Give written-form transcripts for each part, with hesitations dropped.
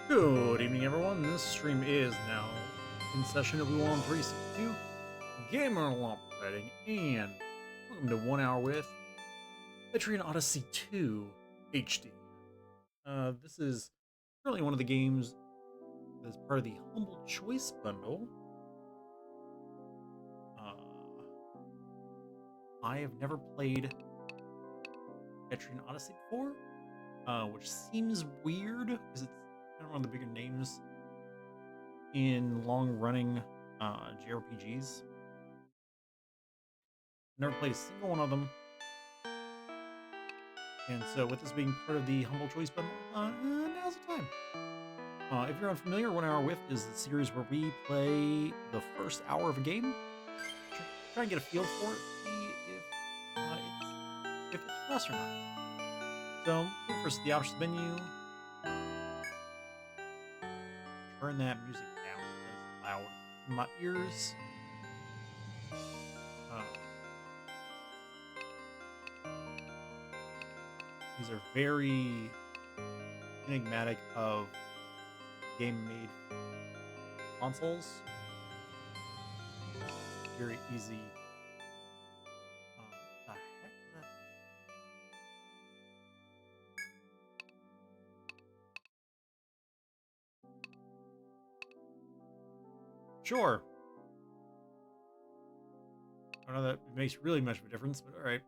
Good evening, everyone. This stream is now in session. We on 362 Gamer Lump Fighting, and welcome to 1 Hour with Etrian Odyssey 2 HD. This is currently one of the games that's part of the Humble Choice bundle. I have never played Etrian Odyssey before, which seems weird because it's kind of one of the bigger names in long-running JRPGs. Never played a single one of them, and so with this being part of the Humble Choice bundle, now's the time. If you're unfamiliar, 1 Hour with is the series where we play the first hour of a game, try and get a feel for it, see if it's for us or not. So, first, the options menu. Turn that music down. That's loud in my ears. These are very enigmatic of game-made consoles. Very easy. The heck is that? Sure. I don't know that it makes really much of a difference, but alright.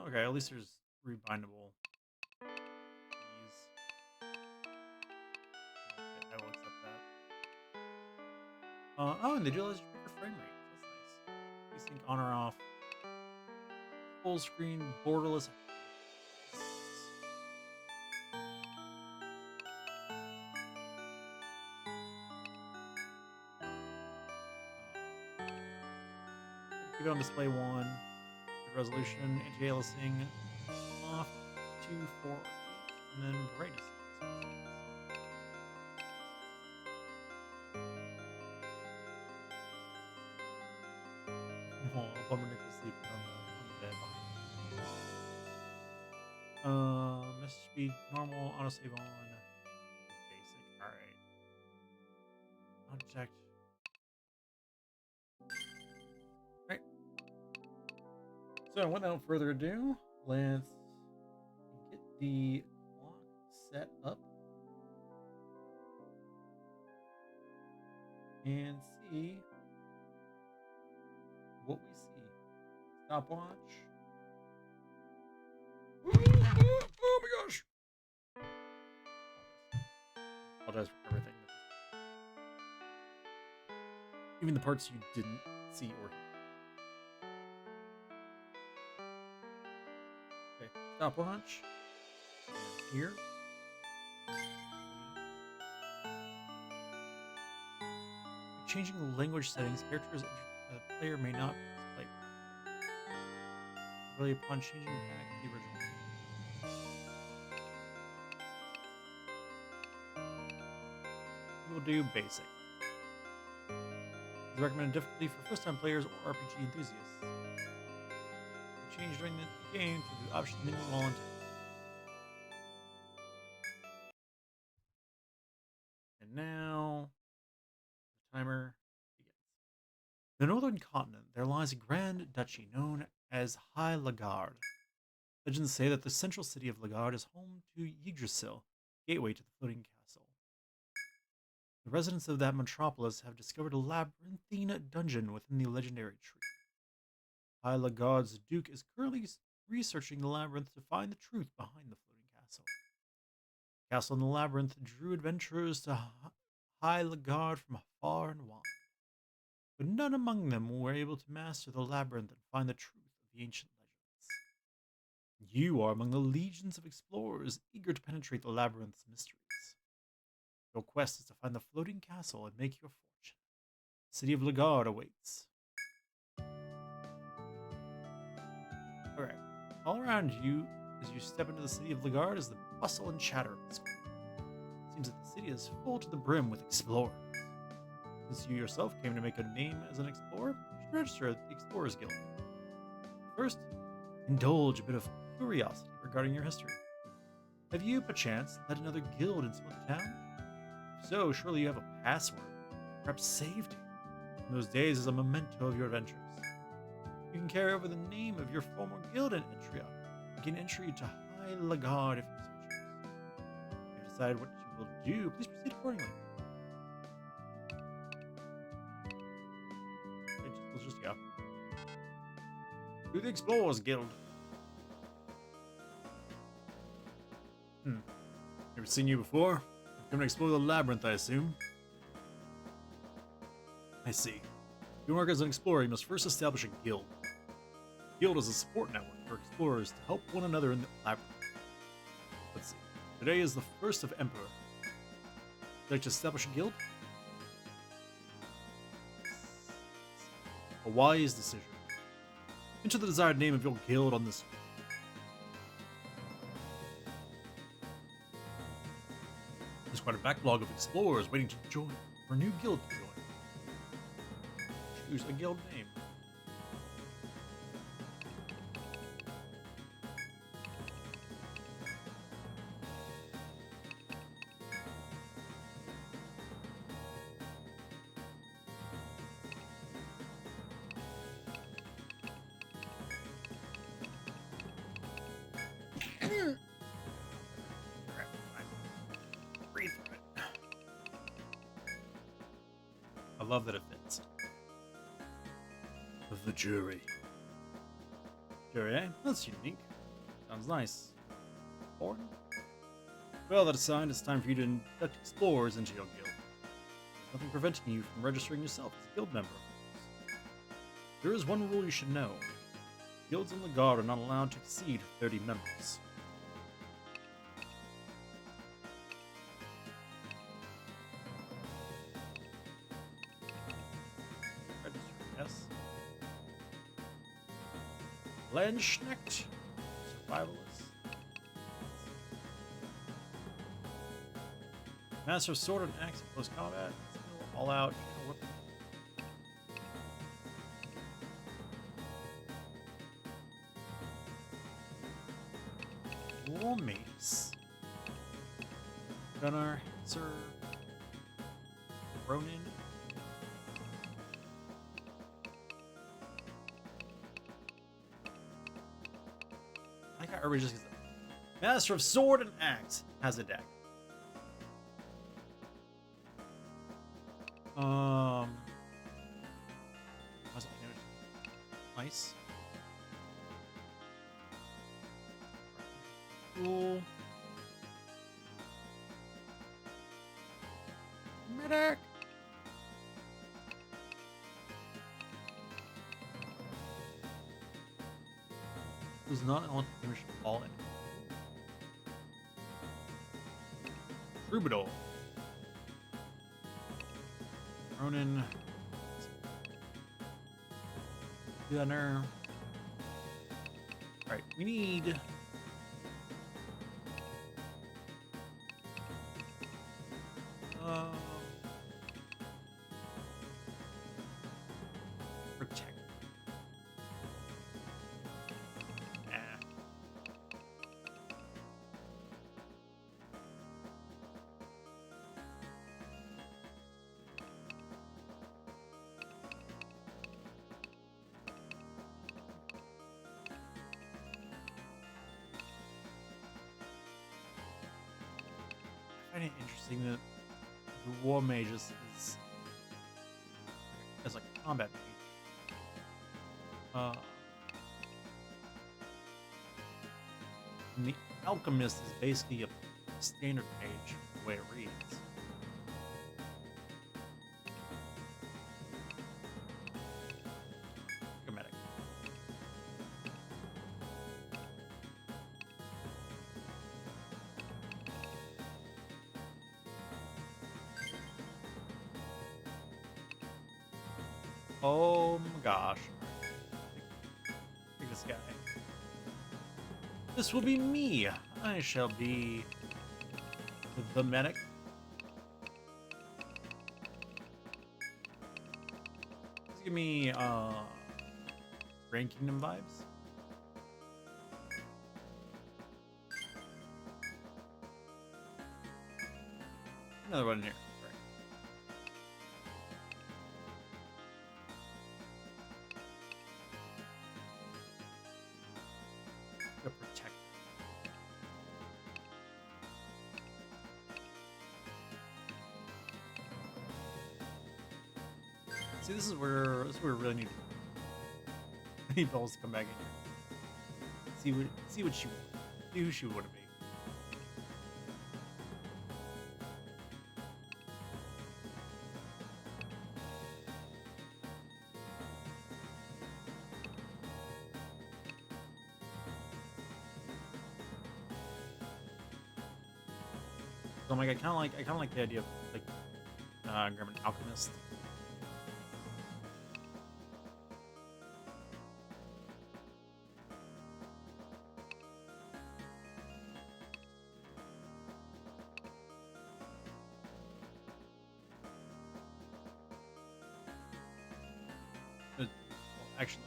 Okay, at least there's rebindable keys. Okay, I will accept that. Oh, and they do let us check your frame rate. That's nice. Desync on or off. Full screen, borderless. Keep it on display 1. Resolution, anti-aliasing off, 2, 4, 8, and then brightness. Oh, I'll bummer Nicholas sleeping on the bed behind. Message speed, normal, autosave on, basic, alright. Object. Right. So, without further ado, let's get the clock set up and see what we see. Stopwatch. Oh my gosh! Apologize for everything. Even the parts you didn't see or hear. Okay, stopwatch. Here. Changing the language settings, characters the player may not display really upon changing back to the original. We will do basic. This is recommended difficulty for first-time players or RPG enthusiasts. Change during the game to the option menu while on. And now the timer begins. In the northern continent, there lies a grand duchy known as High Lagarde. Legends say that the central city of Lagarde is home to Yggdrasil, gateway to the floating castle. The residents of that metropolis have discovered a labyrinthine dungeon within the legendary tree. High Lagarde's Duke is currently researching the labyrinth to find the truth behind the floating castle. The castle and the labyrinth drew adventurers to High Lagarde from far and wide, but none among them were able to master the labyrinth and find the truth of the ancient legends. You are among the legions of explorers eager to penetrate the labyrinth's mysteries. Your quest is to find the floating castle and make your fortune. The city of Lagarde awaits. Alright, all around you as you step into the city of Lagarde is the bustle and chatter of the square. It seems that the city is full to the brim with explorers. Since you yourself came to make a name as an explorer, you should register at the Explorers Guild. First, indulge a bit of curiosity regarding your history. Have you, perchance, led another guild in some other town? If so, surely you have a password, perhaps saved in those days as a memento of your adventures. You can carry over the name of your former guild in Etrian, and gain entry to High Lagarde if you so choose. If you decide what you will do, please proceed accordingly. Let's just go. To the Explorers Guild. Never seen you before? You've come to explore the labyrinth, I assume. I see. If you work as an explorer, you must first establish a guild. A guild is a support network for explorers to help one another in the labyrinth. Let's see. Today is the 1st of Emperor. Would you like to establish a guild? A wise decision. Enter the desired name of your guild on this. There's quite a backlog of explorers waiting to join, for a new guild to join. Choose a guild name. Breathe through it. I love that it fits. The jury. Jury, eh? That's unique. Sounds nice. Boring? Well, that aside, it's time for you to induct explorers into your guild. There's nothing preventing you from registering yourself as a guild member. There is one rule you should know. Guilds in Lagarde are not allowed to exceed 30 members. Register, yes. Landsknecht, survivalist. Master of sword and axe in close combat. Skill all out. War mace. Gunnar, Sir Ronin. I think everybody just gets it. Master of sword and axe has a deck. How's it damage? Nice. Cool. Medic. Does not want damage to fall in. Troubadour. Ronin. Gunner. Alright, we need. Protect. I find it interesting that the War Mage is as a combat mage. And the Alchemist is basically a standard mage, the way it reads. Medic. Oh my gosh. Pick this guy. This will be me. I shall be the medic. give me Grand Kingdom vibes. Another one in here. Right. The protector. See, this is where we really need Bells to come back in here. See what she wants. See who she would be. So I'm like, I kind of like the idea of like grabbing an alchemist. Well, actually,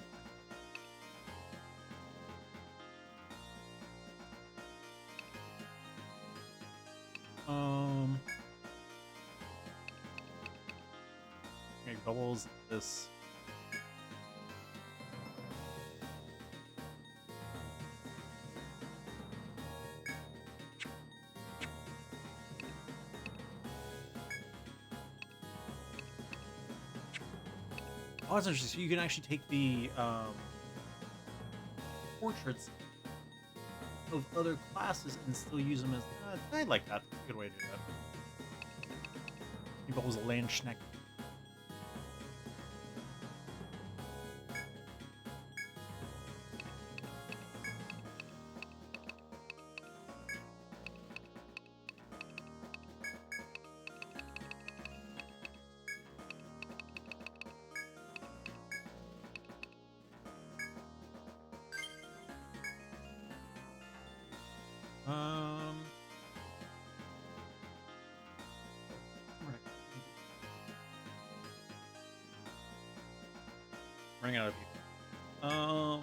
okay, bubbles this. Oh, that's interesting. So you can actually take the portraits of other classes and still use them as. I like that. That's a good way to do that. He bubbles a land schneck. Running out of people. Oh,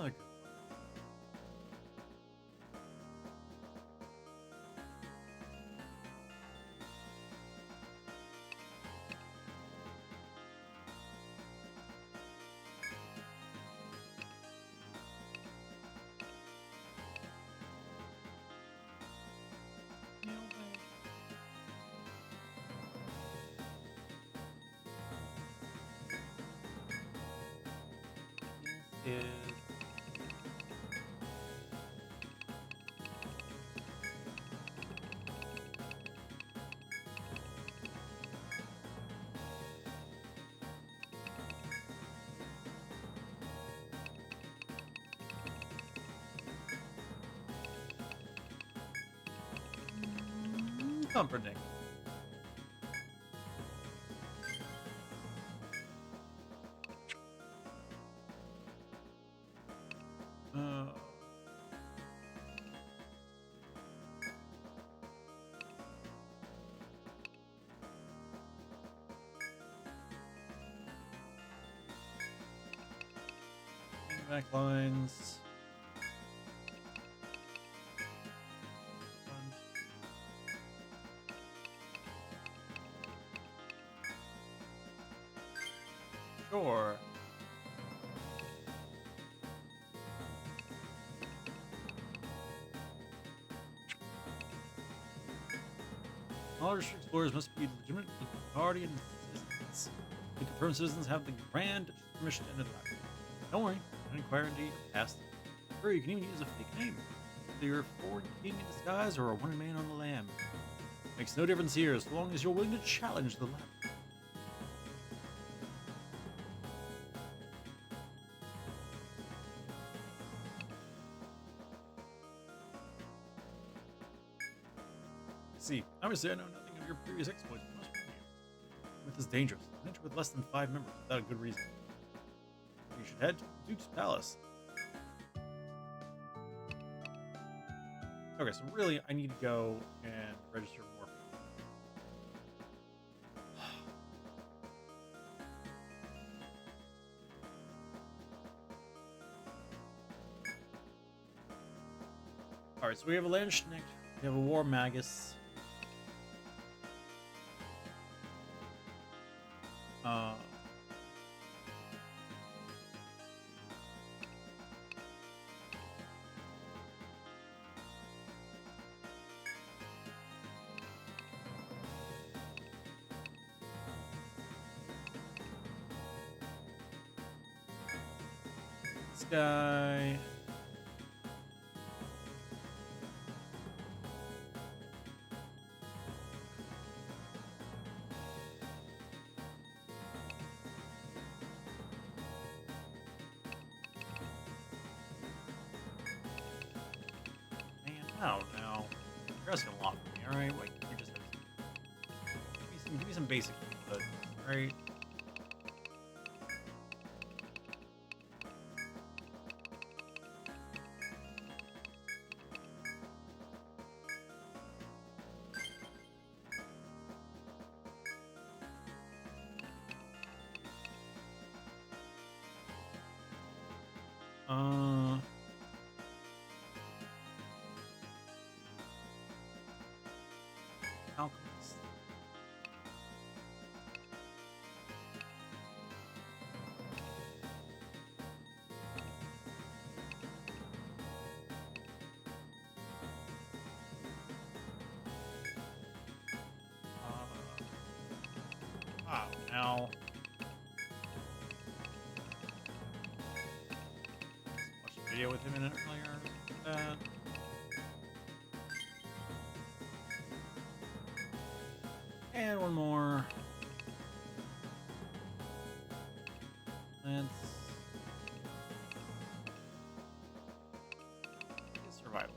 good. This is comforting. Uh, back lines. Sure. All district explorers must be legitimate guardian citizens. The confirmed citizens have the Grand Duchess permission to enter the library. Don't worry, don't inquire into your past. Sure, you can even use a fake name. Whether you're a foreign king in disguise or a one man on the lam. Makes no difference here as long as you're willing to challenge the labyrinth. See, obviously I know nothing of your previous exploits, but must warn you. Myth is dangerous. Enter with less than 5 members without a good reason. You should head to the Duke's Palace. Okay, so really I need to go and register more people. Alright, so we have a Landsknecht, we have a War Magus. This guy. I don't know. You're asking a lot from me, alright? Like, you just have give me some basic input, alright? Alchemist. Wow, now. Watched a video with him in it earlier. And one more. Let's get survival.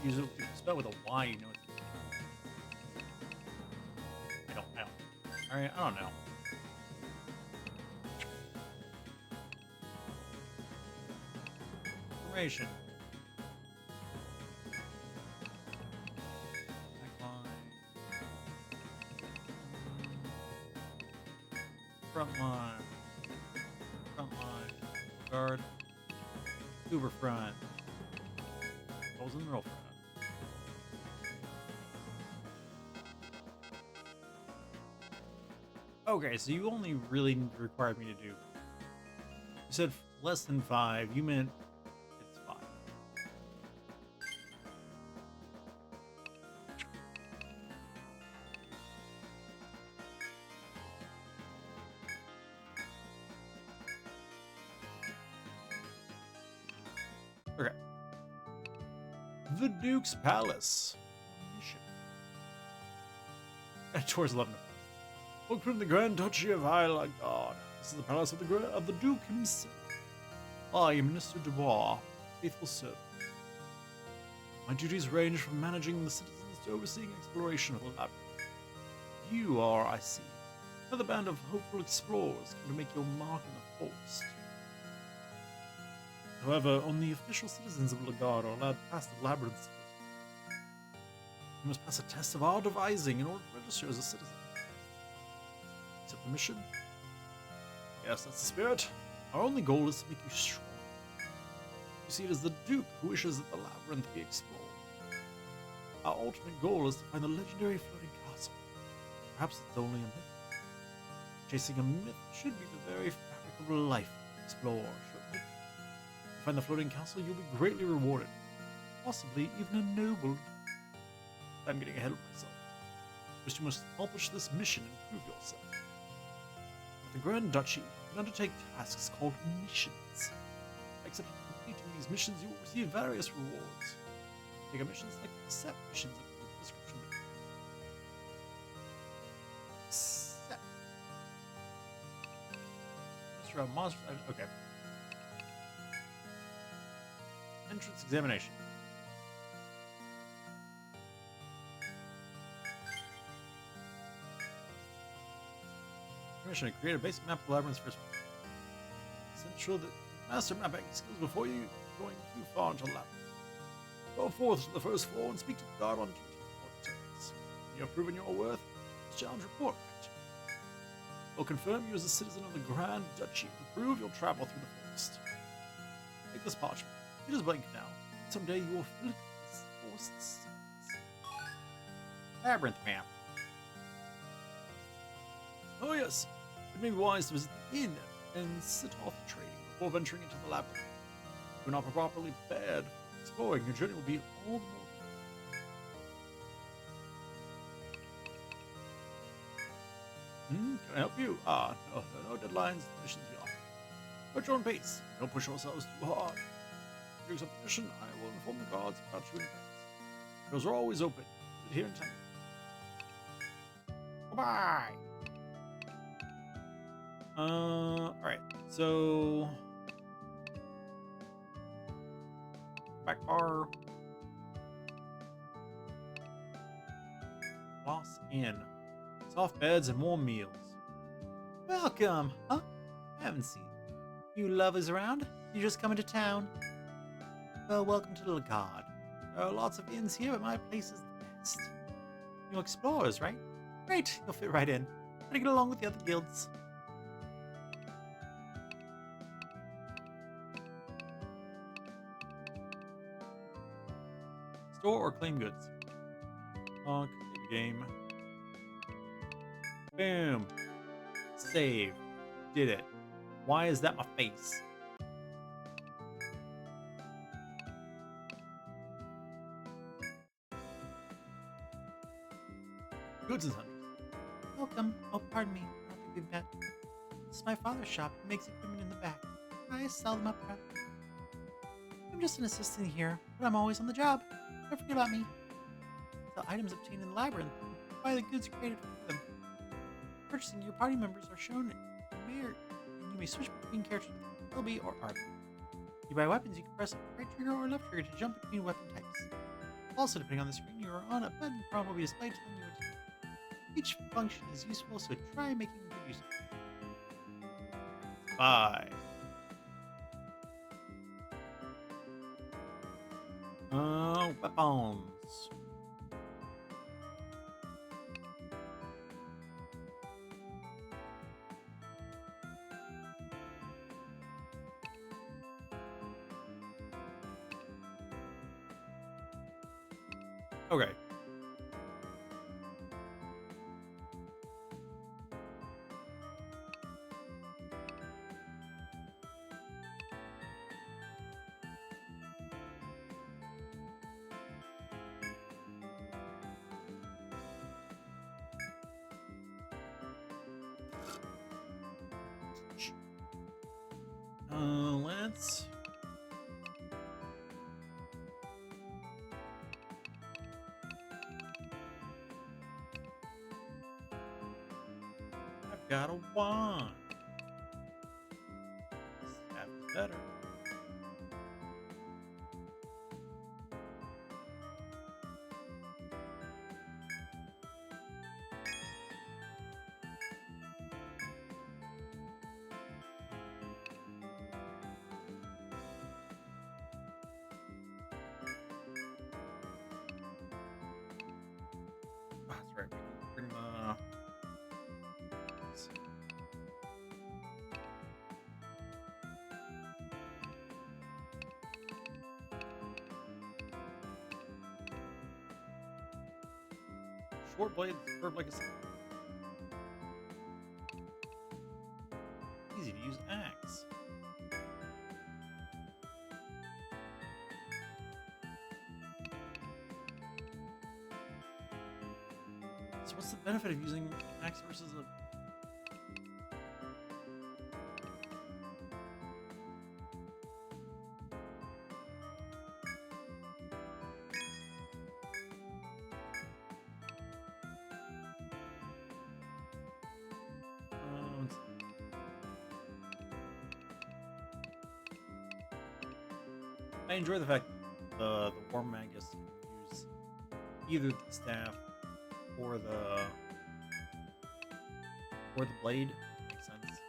Use it. If you spell with a Y, you know it's. I don't. Alright, I don't know. Information. Front line. Front line. Guard. Uber front. What was in the middle front? Okay, so you only really required me to do. You said less than 5. You meant it's 5. Okay. The Duke's Palace. At towards 11. Welcome to the Grand Duchy of Islagard. This is the palace of the Duke himself. I am Minister Dubois, faithful servant. My duties range from managing the citizens to overseeing exploration of the labyrinth. You are, I see, another band of hopeful explorers come to make your mark in the forest. However, only official citizens of Lagard are allowed past the labyrinth. You must pass a test of our devising in order to register as a citizen. Accept the mission? Yes, that's the spirit. Our only goal is to make you strong. You see, it is the Duke who wishes that the labyrinth be explored. Our ultimate goal is to find the legendary floating castle. Perhaps it's only a myth. Chasing a myth should be the very fabric of life to explore, shouldn't it? If you find the floating castle, you'll be greatly rewarded. Possibly even ennobled. I'm getting ahead of myself. First, you must accomplish this mission and prove yourself. At the Grand Duchy, you can undertake tasks called missions. By accepting completing these missions, you will receive various rewards. Take a mission, select accept missions and the description. Accept. Monsters. Okay. Entrance examination. Permission to create a basic map of the labyrinth's first. Ensure that master mapping skills before you going too far into the labyrinth. Go forth to the first floor and speak to the guard on duty for details. You have proven your worth. Challenge report back. Will confirm you as a citizen of the Grand Duchy and prove you'll travel through the forest. Take this parchment. It is blank now. Someday you will fill it with forest secrets. Labyrinth map. Oh yes, it may be wise to visit the inn and sit off trading before venturing into the labyrinth. If you're not properly prepared for exploring, your journey will be all the more. Can I help you? No deadlines, missions beyond. At your own pace. Don't push yourselves too hard. If you accept the mission, I will inform the guards about you in advance. Doors are always open. Sit here and tell me. Goodbye. Alright, so back bar. Boss Inn. Soft beds and warm meals. Welcome, huh? I haven't seen you lovers around. You just coming to town? Well, welcome to Little God. There are lots of inns here, but my place is the best. You're explorers, right? Great, you'll fit right in. Try to get along with the other guilds. Store or claim goods? Save game. Boom. Save. Did it. Why is that my face? Goods and hunters. Welcome. Oh, pardon me. I don't think we've met. This is my father's shop. He makes equipment in the back. I sell them up front. I'm just an assistant here, but I'm always on the job. Don't forget about me. Sell items obtained in the labyrinth. Buy the goods created for them. Purchasing your party members are shown in the mirror, and you may switch between characters with LB or RB. You buy weapons, you can press right trigger or left trigger to jump between weapon types. Also, depending on the screen you are on, a button prompt will be displayed telling you what to do. Each function is useful, so try making good use of it. Bye. Weapons. Okay. Let's... I've got a wand. Staff is better. That's right. We can bring the... Short blades curved like a saw. Easy to use axe. So what's the benefit of using an axe versus a... let's see. I enjoy the fact that the War Magus can use either the staff or the blade. Makes sense.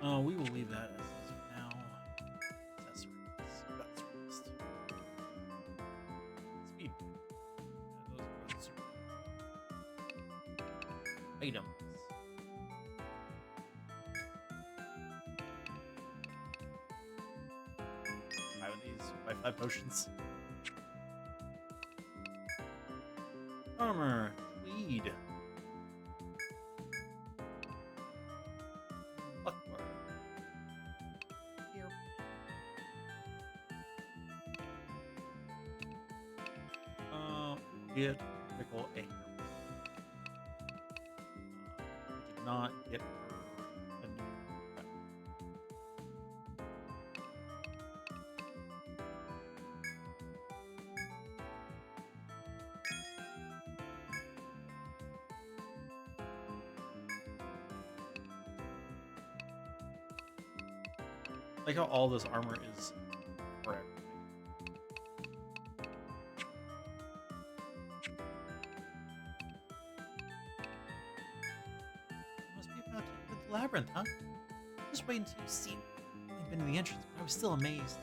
We will leave that as is for now. Accessories. Guts rest. Speed. Those are both super. Items. 5 of these. 5 potions. Armor. Tweed. Buckler. Here. Get pickle a hair. Did not get her a new weapon. Like how all this armor is for everything. Must be about to enter the labyrinth, huh? Just wait until you see it. I've only been to the entrance, but I was still amazed.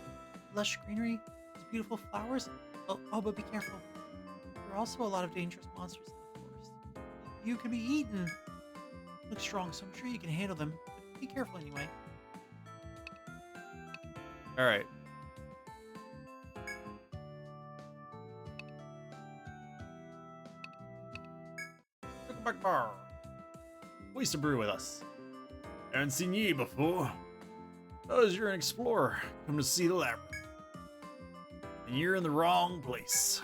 Lush greenery, these beautiful flowers. Oh, but be careful. There are also a lot of dangerous monsters in the forest. You can be eaten. Look strong, so I'm sure you can handle them. But be careful anyway. Alright. Back bar. Waste a brew with us. Haven't seen ye before. Because you're an explorer. Come to see the labyrinth. And you're in the wrong place.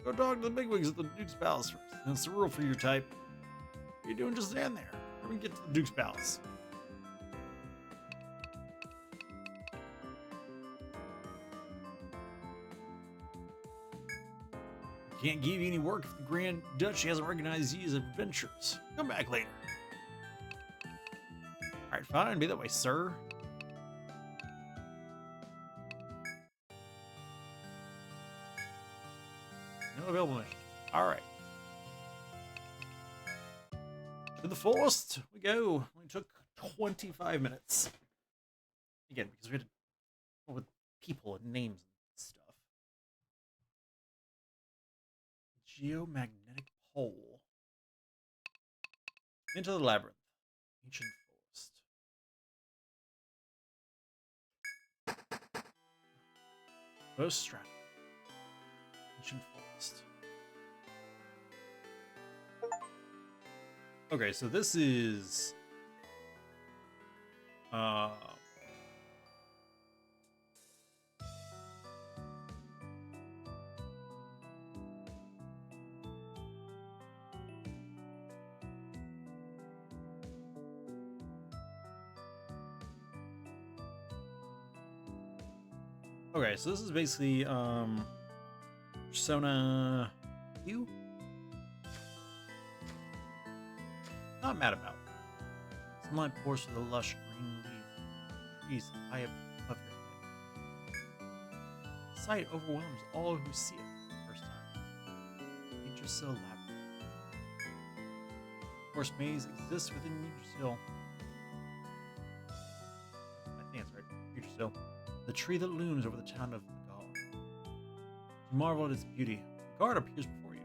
Go talk to the bigwigs at the Duke's Palace first. That's the rule for your type. What are you doing just stand there? Let me get to the Duke's Palace. Can't give you any work if the Grand Duchy hasn't recognized you as adventurers. Come back later. Alright, fine. Be that way, sir. No available mission. Alright. To the forest we go. Only took 25 minutes. Again, because we had to deal with people and names and stuff. Geomagnetic pole. Into the labyrinth. Ancient forest. First stratum. Ancient forest. Okay, so this is okay, so this is basically Persona Q. Not mad about it. Sunlight pours through the lush green leaves, trees high above your head. The sight overwhelms all who see it for the first time. Yggdrasil Labyrinth. Of course, maze exists within Yggdrasil. I think that's right. Yggdrasil. The tree that looms over the town of Lagar. You marvel at its beauty. Lagar appears before you.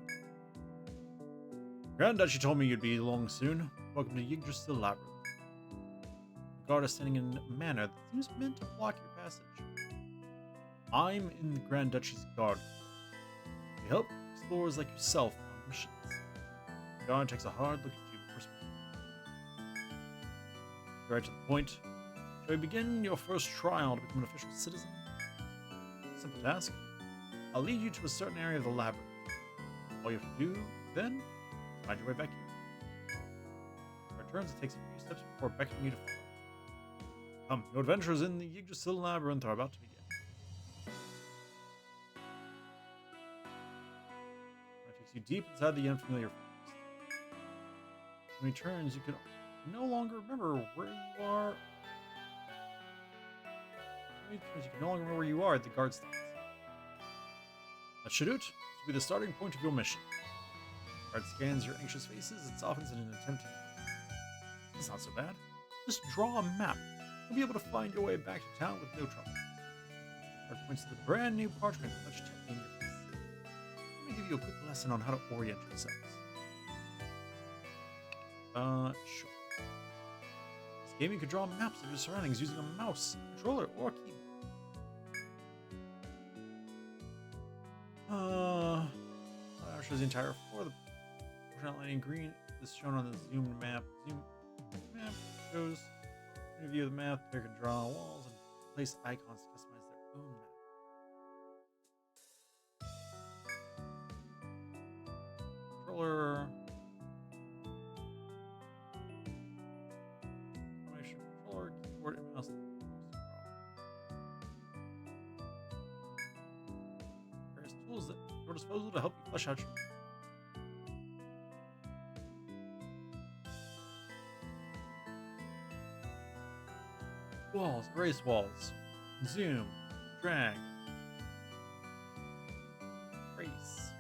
Grand Duchy told me you'd be along soon. Welcome to Yggdrasil Labyrinth. The guard is standing in a manner that seems meant to block your passage. I'm in the Grand Duchy's guard. help explorers like yourself on missions. The guard takes a hard look at you before speaking. Right to the point. Shall we begin your first trial to become an official citizen? Simple task. I'll lead you to a certain area of the labyrinth. All you have to do, then, is find your way back here. Returns, it takes a few steps before beckoning you to follow. Come, your adventures in the Yggdrasil labyrinth are about to begin. It takes you deep inside the unfamiliar forest. When he turns, you can no longer remember where you are. When he turns, you can no longer remember where you are at the guard stands. That should do it. This will be the starting point of your mission. The guard scans your anxious faces and softens in an attempt to. That's not so bad. Just draw a map. You'll be able to find your way back to town with no trouble. The guard points to the brand new parchment with much tightening in your face. Let me give you a quick lesson on how to orient yourselves. Sure. This game you can draw maps of your surroundings using a mouse, controller, or keyboard. Shows the entire floor. The portion outlining green is shown on the zoomed map. Zoom map shows a view of the map. They can draw walls and place icons to customize their own map. Controller. Information controller, keyboard, and mouse. Various tools at your disposal to help you flesh out your. Walls, erase walls, zoom, drag, erase,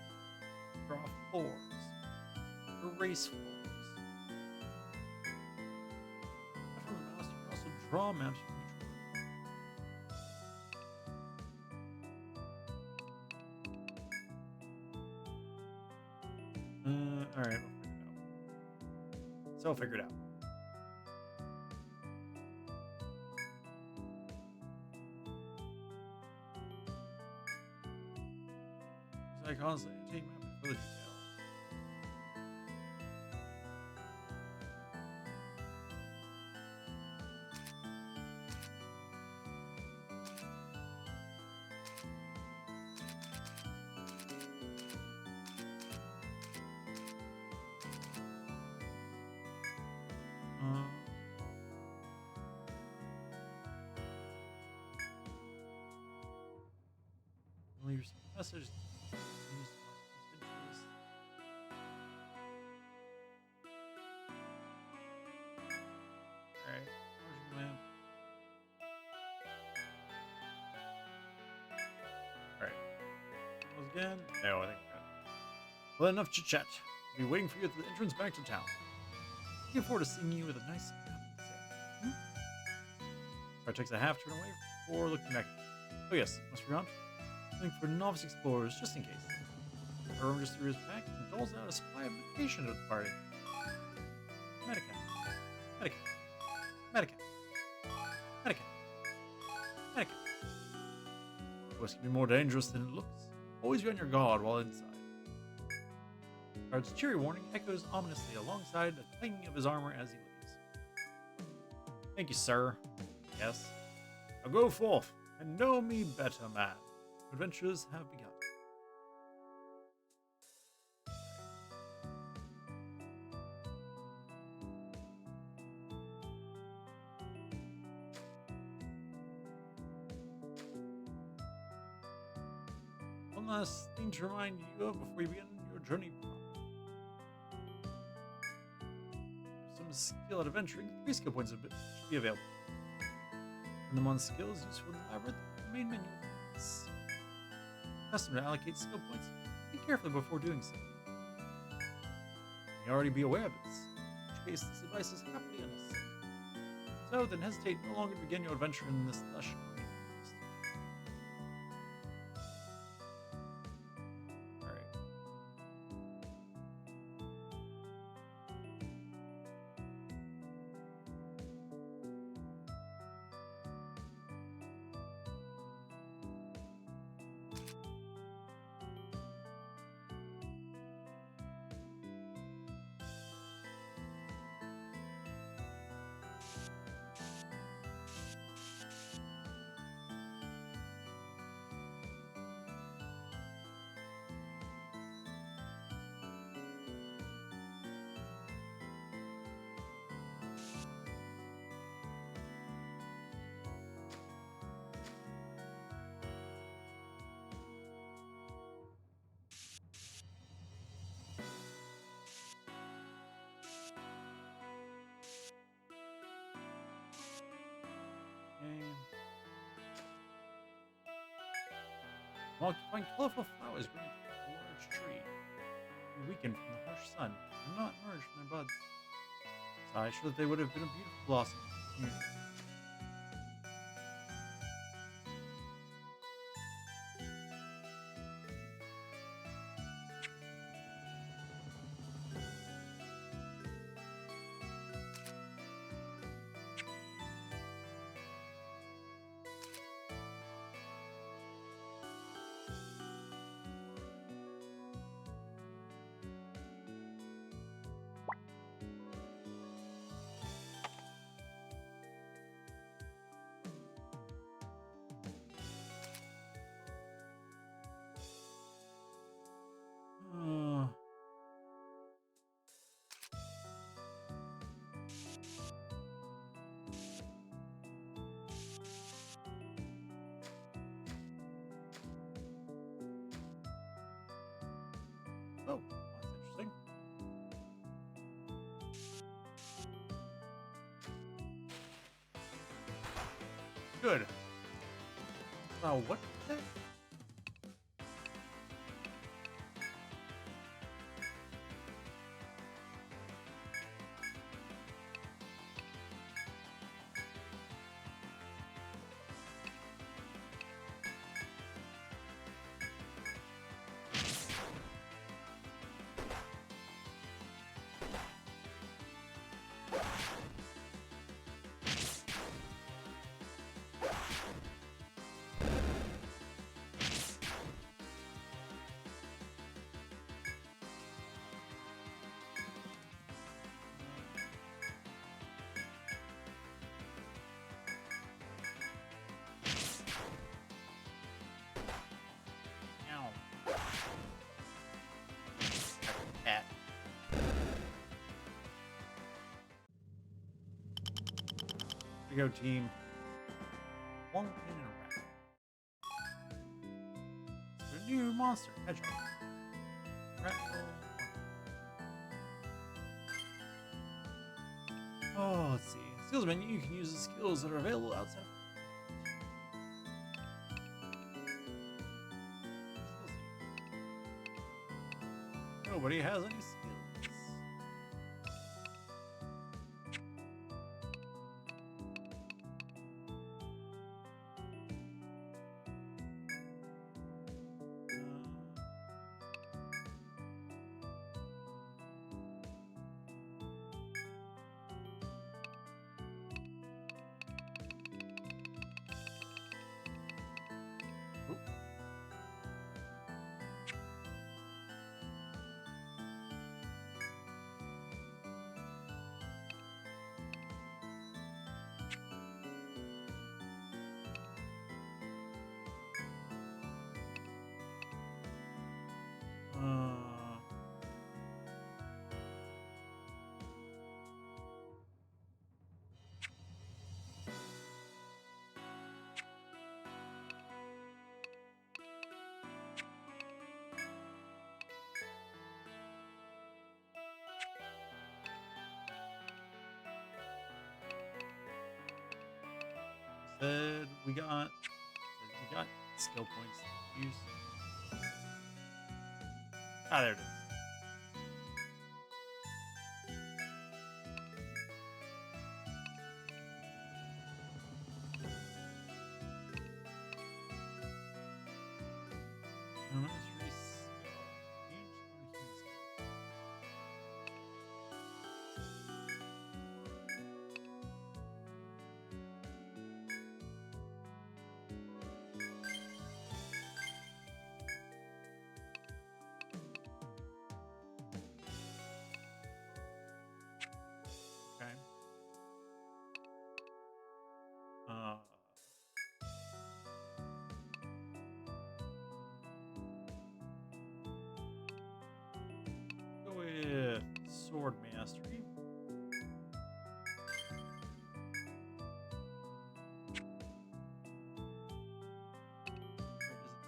draw floors, erase floors. From the mouse, you can also draw maps from each one. Alright, we'll figure it out. So, figure it out. I constantly take my for the detail. Leave your message. Alright, alright. Again? No, I think we're good. Well, enough chit chat. I'll be waiting for you at the entrance back to town. Looking forward to seeing you with a nice happy It takes a half turn away before looking back. Oh yes, must be on. Looking for novice explorers just in case. Everyone just threw his pack and doles out a supply of medication to the party. Medica. Medica. Medica. Medica. Medica. This can be more dangerous than it looks. Always be on your guard while inside. Guard's cheery warning echoes ominously alongside the clanging of his armor as he leaves. Thank you, sir. Yes. Now go forth and know me better, man. Adventures have begun. One last thing to remind you of before you begin your journey. Some skill at adventuring, 3 skill points should be available. And the one skills useful in the labyrinth, the main menu is custom to allocate skill points. Be careful before doing so. You may already be aware of this, in which case this advice is happily unnecessary. So then hesitate no longer to begin your adventure in this lush green forest. Alright. While you find colorful flowers growing through a large tree, you weaken from the harsh sun and not emerge from their buds. I sure that they would have been a beautiful blossom. Uh, oh, that's interesting. Good. What? Ow. Cat. Here we go, team. Long pin and a rat. So a new monster, hedgehog. Rat oh, let's see. Skills menu, you can use the skills that are available outside. Nobody has any skills. We got skill points to use. Ah, there it is. Mastery skill. Okay. Go with sword mastery.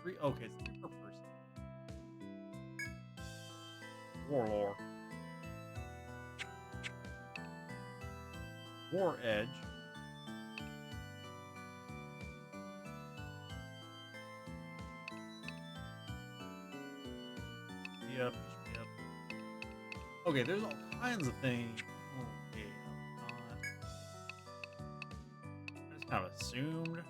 Wait, is it 3? Okay, it's 3 per person. Warlord. War Edge. HP up. Okay, there's all kinds of things. Okay, I just kind of assumed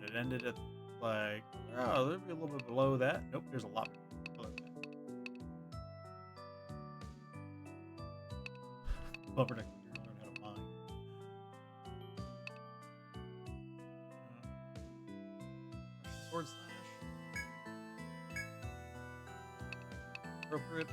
that it ended at like, oh, there'd be a little bit below that. Nope, there's a lot below that. Clever next year, learn how to mine. Sword slash. Appropriate.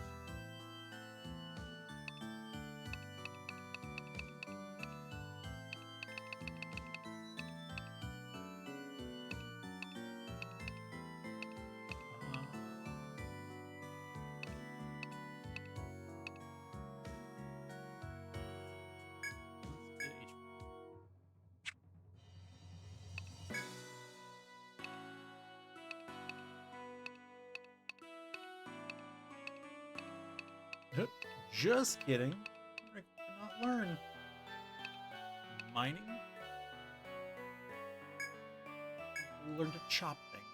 Let's get HP. Just kidding. Rick cannot learn. Mining? We'll learn to chop things.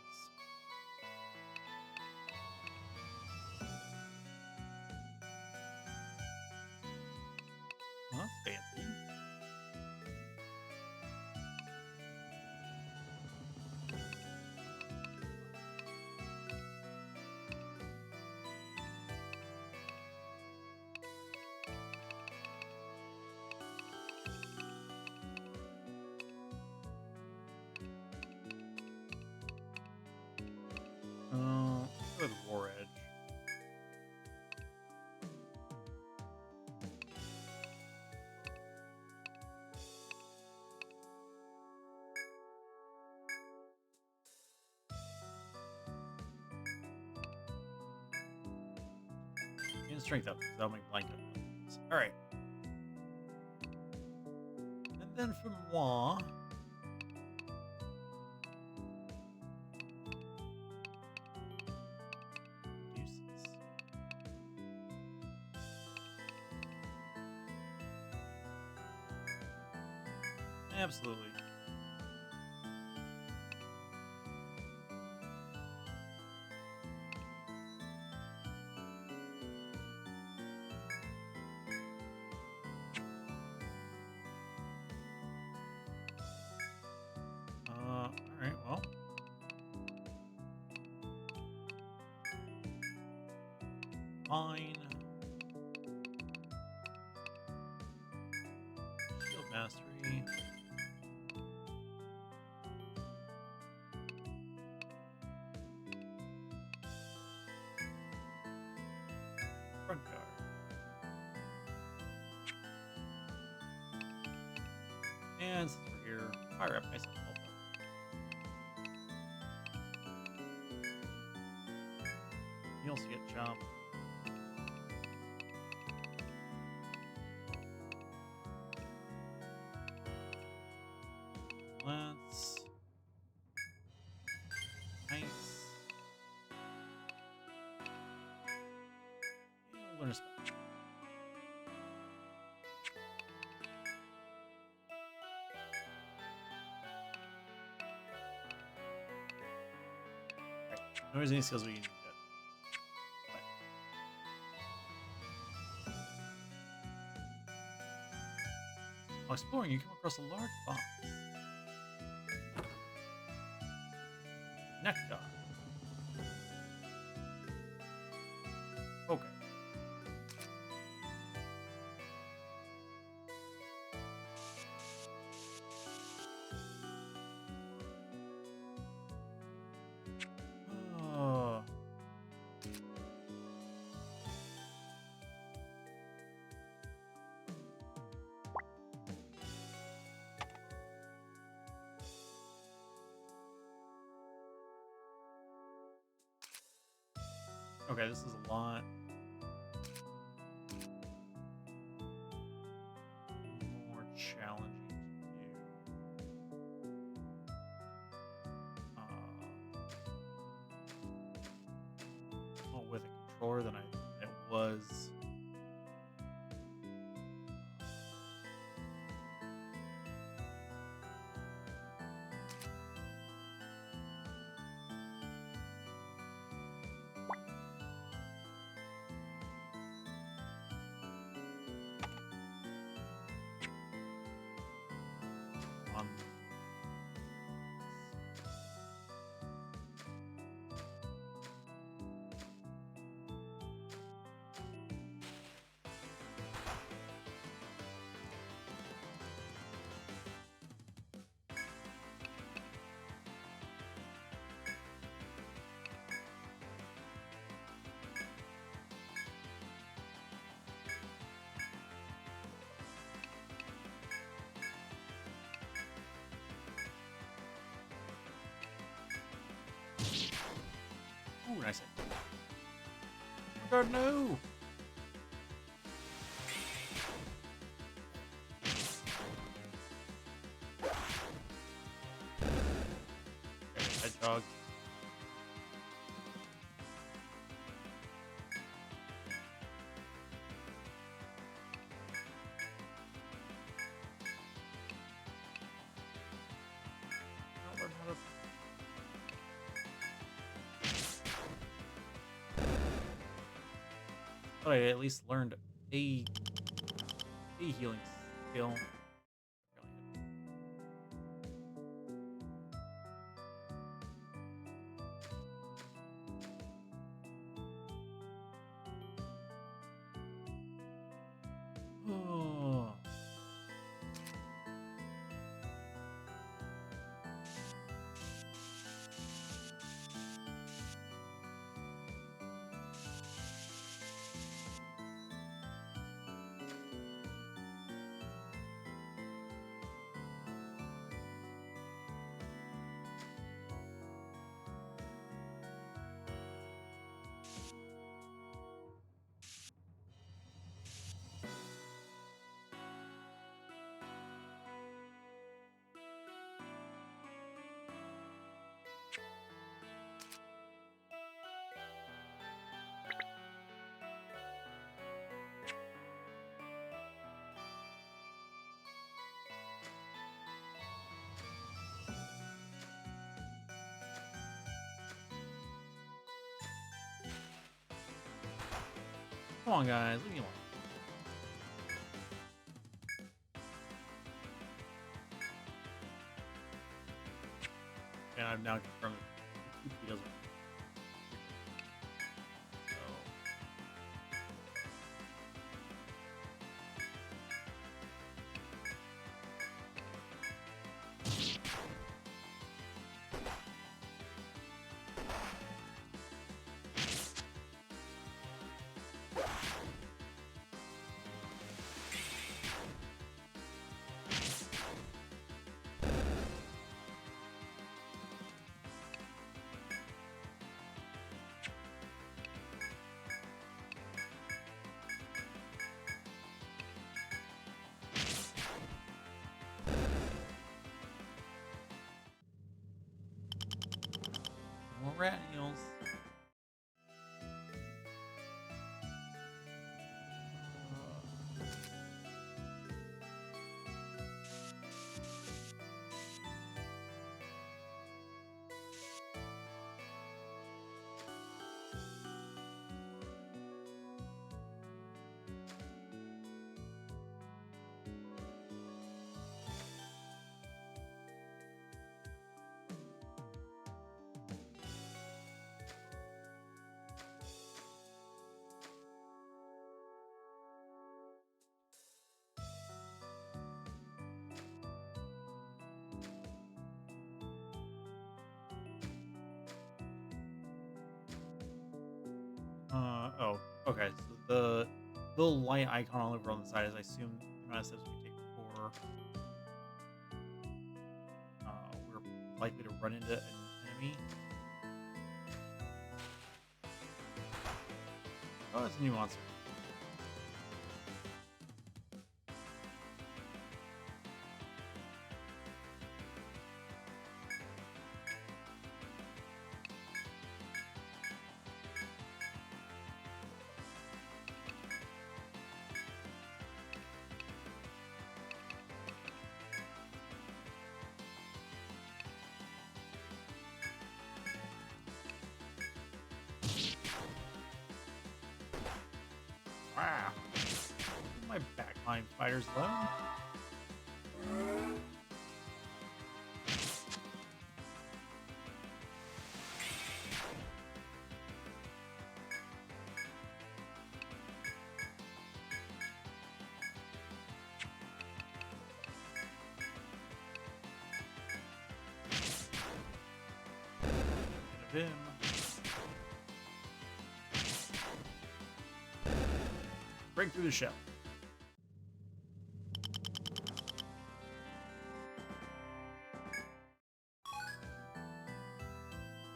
Well, that's fancy. Let's go with War Edge. And strength up, because that'll make blanket. Alright. And then for moi. Useless. Absolutely. Alright, well. Fine. Shield mastery. Front guard. And since we're here, fire up nice and help. You also get jump. Let's. Nice. And we'll learn a spell. Right. No, there's any skills we need yet. While exploring, you come across a large box. Nectar. Okay. Oh. Okay, this is a lot. More challenging to do. More with a controller than it was. can I say? Oh god, no! Okay, hedgehog. I don't learn how to... Thought I at least learned a healing skill. Oh. Come on, guys, leave me alone. And I've now confirmed that he doesn't. So, more rat heals. Oh, okay. So the little light icon all over on the side is, I assume, the amount of steps we take before we're likely to run into an enemy. Oh, it's a new monster. Wow. My backline fighters low. Get him. Break through the shell.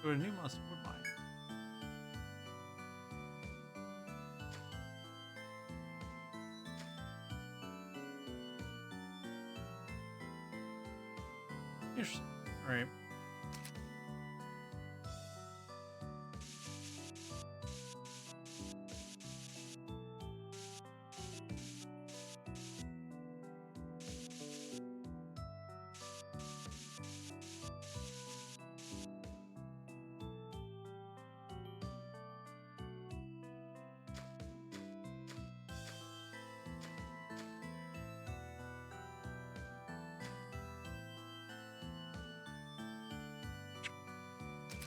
Go to new monster wood mine. Interesting. All right.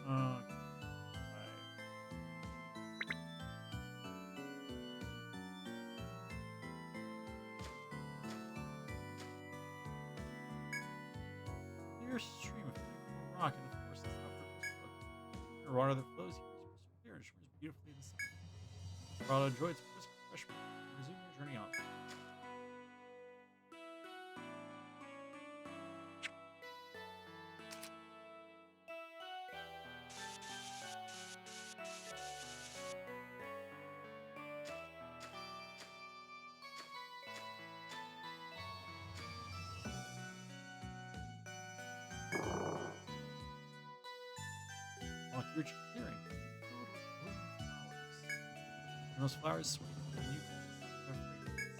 Uh, clear stream of rock in the forest is not purpose book. Or water that flows here is crystal clear and shimmers beautifully in the sun. While enjoy its crisp refreshment, resume your journey on. Walk through your clearing, filled with blooming flowers. And those flowers swing with you their fragrance.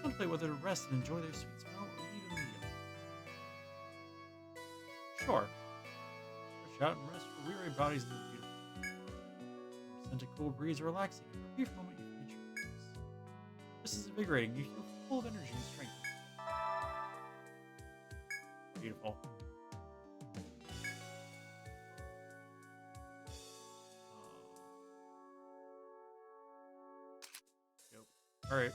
Contemplate whether to rest and enjoy their sweet smell or leave immediately. Sure. Stretch out and rest your weary bodies in the beautiful. From scented cool breeze relaxing, and for a brief moment you forget your fears. This is invigorating. You feel full of energy and strength. Beautiful. All right.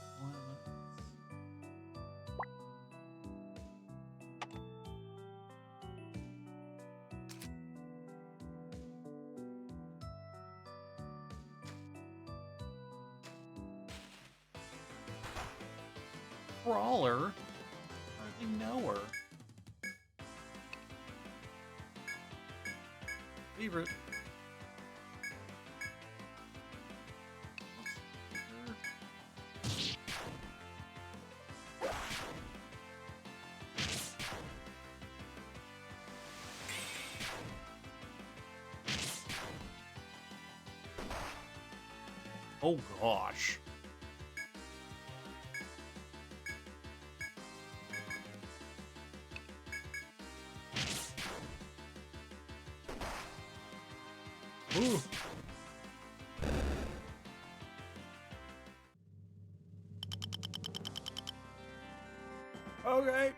Crawler? I hardly know her. Favorite. Oh gosh. Ooh. Okay.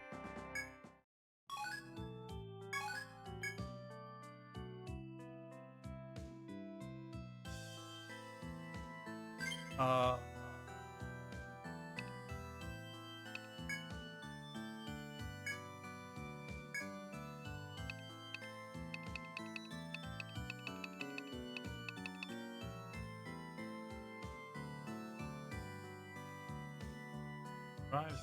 Uh. Drives.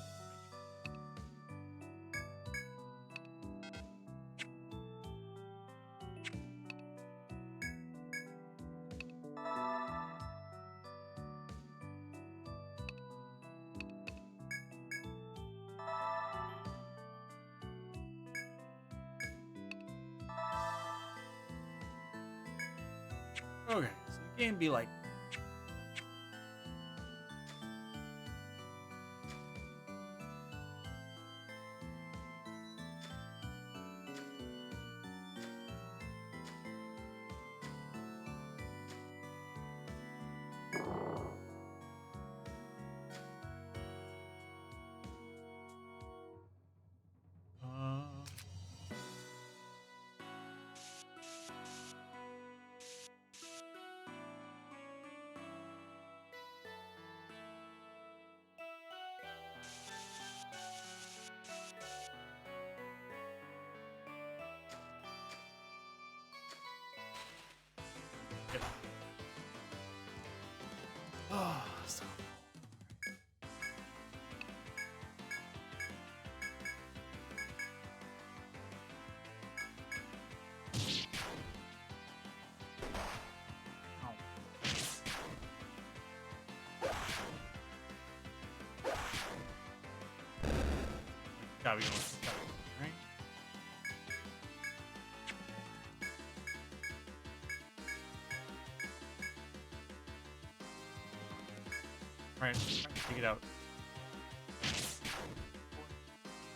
Okay, so the game be like. Yep. Oh, so. Ow. Gotta be going, right? trying to take it out.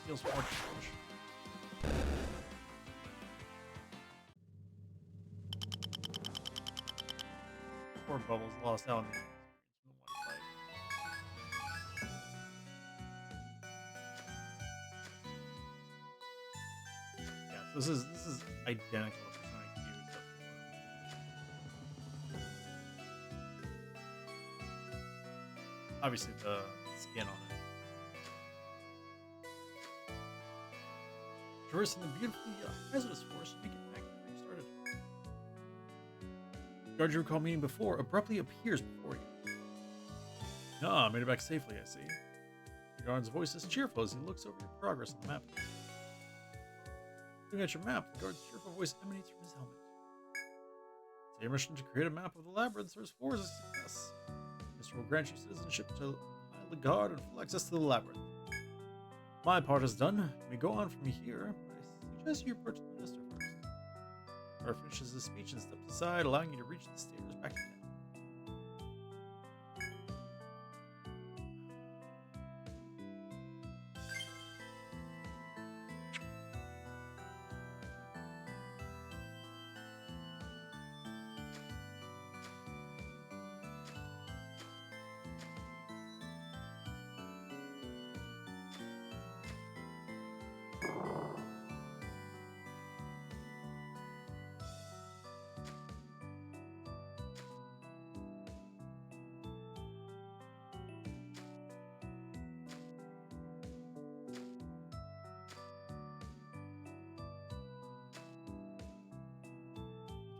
Feels more challenge. Poor Bubbles lost out on the experience from the one fight. Yeah, so this is identical to Persona Q except for obviously the skin on it. Traversing the beautifully hazardous forest, make it back to where you started. The guard you recall meeting before abruptly appears before you. Ah, made it back safely, I see. The guard's voice is cheerful as he looks over your progress on the map. Looking at your map, the guard's cheerful voice emanates from his helmet. Say your mission to create a map of the labyrinth source 4 is a success. Mr. will grant you citizenship to the guard and full access to the labyrinth. My part is done. You may go on from here, but I suggest you approach the minister first. Guard finishes his speech and steps aside, allowing you to reach the stairs back to town.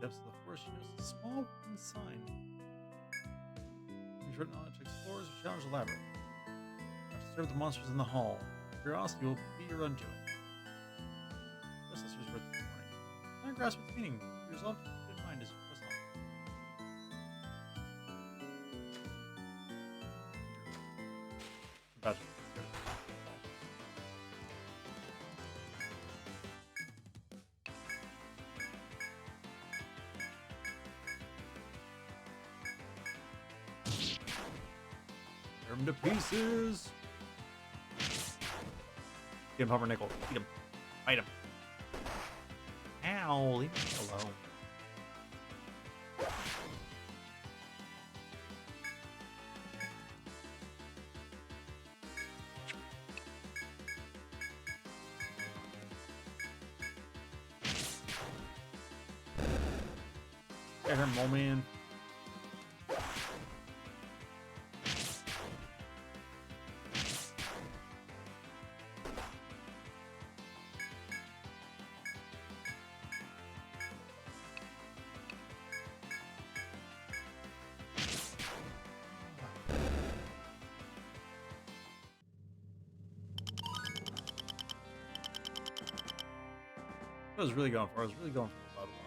Depths of the forest, you notice a small wooden sign. Be written on it to explorers who challenge the labyrinth. Not to serve the monsters in the hall. Curiosity will be your undoing. This is worth the warning. Try to grasp its meaning. Be resolved to keep it in mind as you press on. About to tear him to pieces. Get him, Pumpernickel. Eat him. Fight him. Ow, leave me alone. Get him, mole man. I was really going for. I was really going for the level up.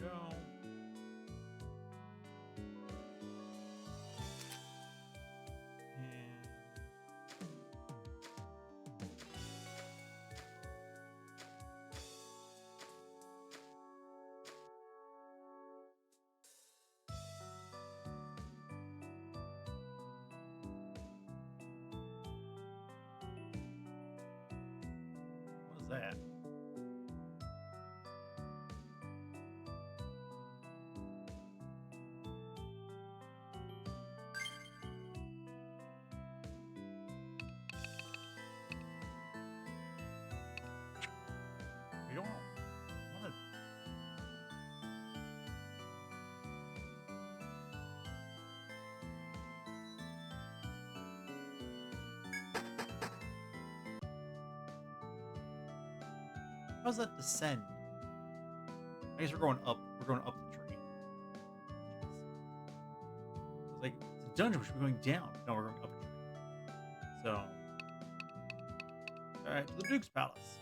Go. What is that? How's that descend? I guess we're going up. We're going up the tree. It's like it's a dungeon. We should be going down. No, we're going up a tree. So, all right, to the Duke's Palace.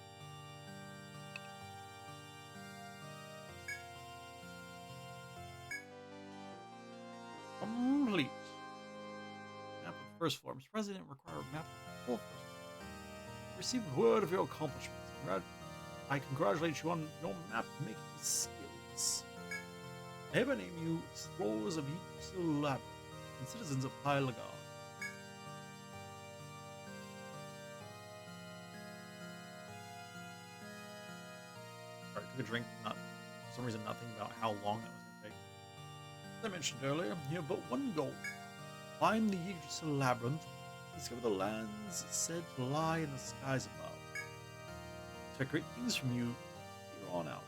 Complete. Map of the first floor. Mr. President, require a map of the full first floor. Received word of your accomplishments. I congratulate you on your map making skills. I hereby name you Scrolls of Yggdrasil Labyrinth and citizens of High Lagar. Alright, took a drink, not for some reason nothing about how long that was going to take. As I mentioned earlier, you have but one goal. Climb the Yggdrasil Labyrinth, discover the lands said to lie in the skies above. Expect great things from you here on out.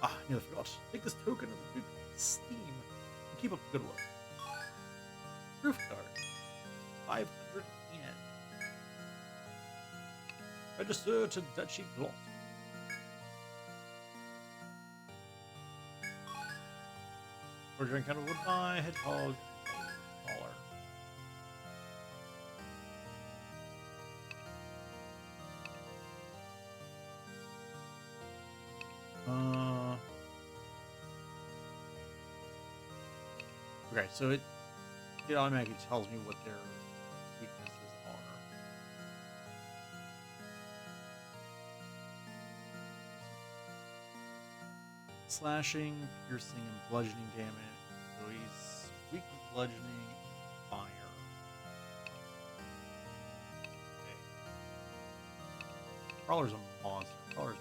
Ah, nearly forgot. Take this token of the Duke's esteem and keep up the good work. Proof card. 500 yen. Register to Duchy Gloss. Ordering kind of wood by hedgehog collar. Okay, so it automatically tells me what their weaknesses are. Slashing, piercing, and bludgeoning damage. So he's weak to bludgeoning and fire. Okay. Crawler's a monster. Crawler's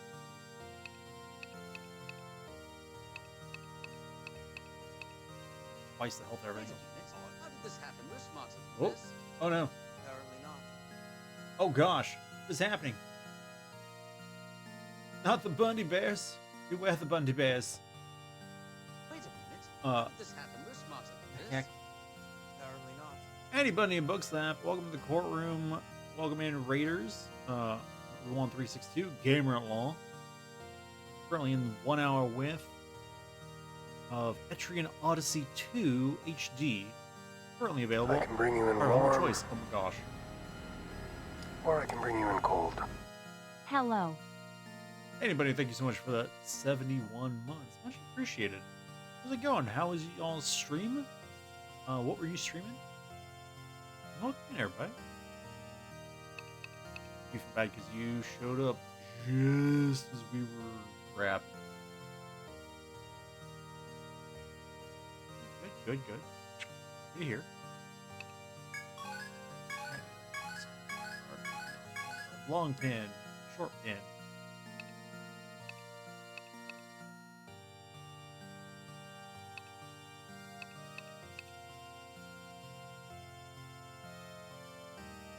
twice the health everything. How did this happen? We're smarter Oh. than this. Oh no. Apparently not. Oh gosh. What is happening? Not the Bundy Bears. Beware the Bundy Bears. Wait a minute. How did this happen? We're smarter than this. Heck. Apparently not. Andy Bundy and Bookslap, welcome to the courtroom. Welcome in Raiders. 1362, Gamer at Law. Currently in 1 hour with of Etrian Odyssey 2 HD. Currently available. I can bring you in Our warm, home choice. Oh my gosh. or I can bring you in cold. Hello. Anybody, thank you so much for that 71 months. Much appreciated. How's it going? How was y'all's stream? What were you streaming? Welcome in, everybody. You feel bad because you showed up just as we were wrapping. Good. You here? Long pin, short pin.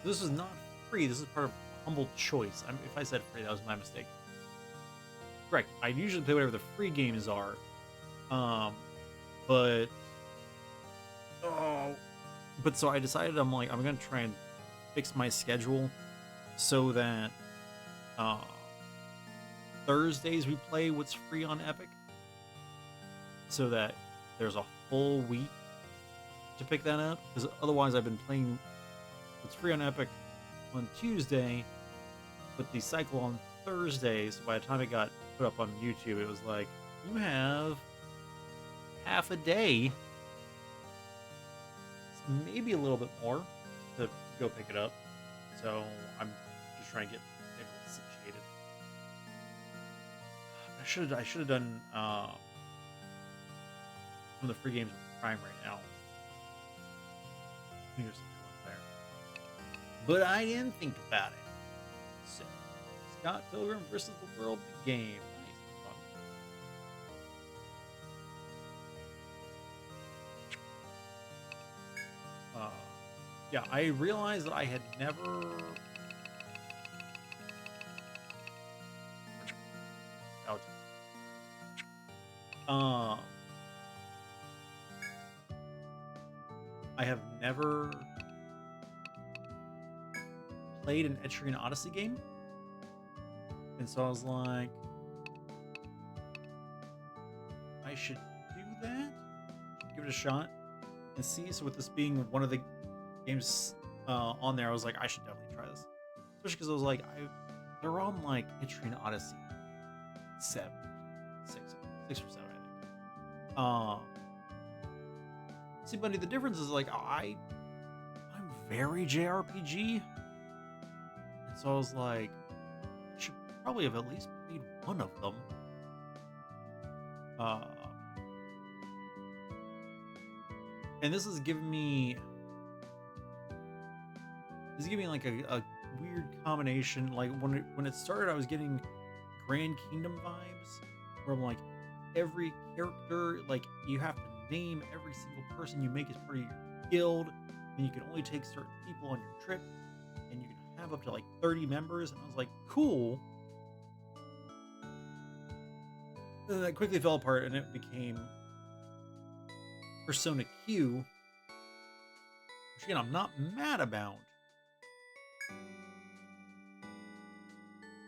This is not free. This is part of Humble Choice. If I said free, that was my mistake. Correct. I usually play whatever the free games are. But so I decided I'm gonna try and fix my schedule so that Thursdays we play what's free on Epic, so that there's a full week to pick that up. Because otherwise, I've been playing what's free on Epic on Tuesday, but the cycle on Thursday. So by the time it got put up on YouTube, it was like you have half a day. Maybe a little bit more to go pick it up. So I'm just trying to get situated. I should have done some of the free games with Prime right now. I think there's some good ones there. But I didn't think about it. So Scott Pilgrim versus the World, the game. Yeah, I realized that I had never... I have never played an Etrian Odyssey game. And so I was like, I should do that. Should give it a shot and see. So with this being one of the games on there, I was like, I should definitely try this. Especially because I was like, they're on like Etrian Odyssey 7, 6 or 7, I think. See, buddy, the difference is like I'm very JRPG, and so I was like, I should probably have at least played one of them. And this is giving me like a weird combination. Like when it started, I was getting Grand Kingdom vibes, where I'm like, every character, like you have to name every single person you make as part of your guild, and you can only take certain people on your trip, and you can have up to like 30 members. And I was like, cool. And then that quickly fell apart, and it became Persona Q, which again I'm not mad about.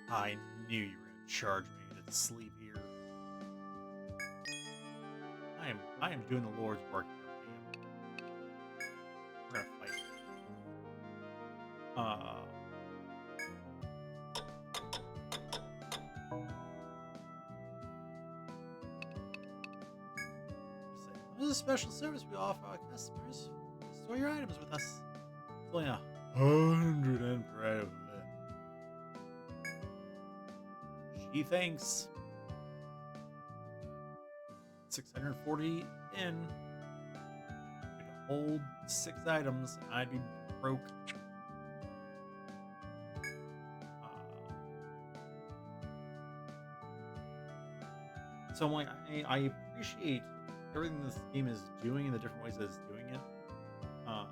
I knew you were gonna charge me to sleep here. I am doing the Lord's work here. We're gonna fight. This is a special service we offer our customers. Store your items with us. It's only 100 and forever. She thinks 640 in could hold 6 items, and I'd be broke. So I'm like, I appreciate everything this game is doing and the different ways that it's doing it,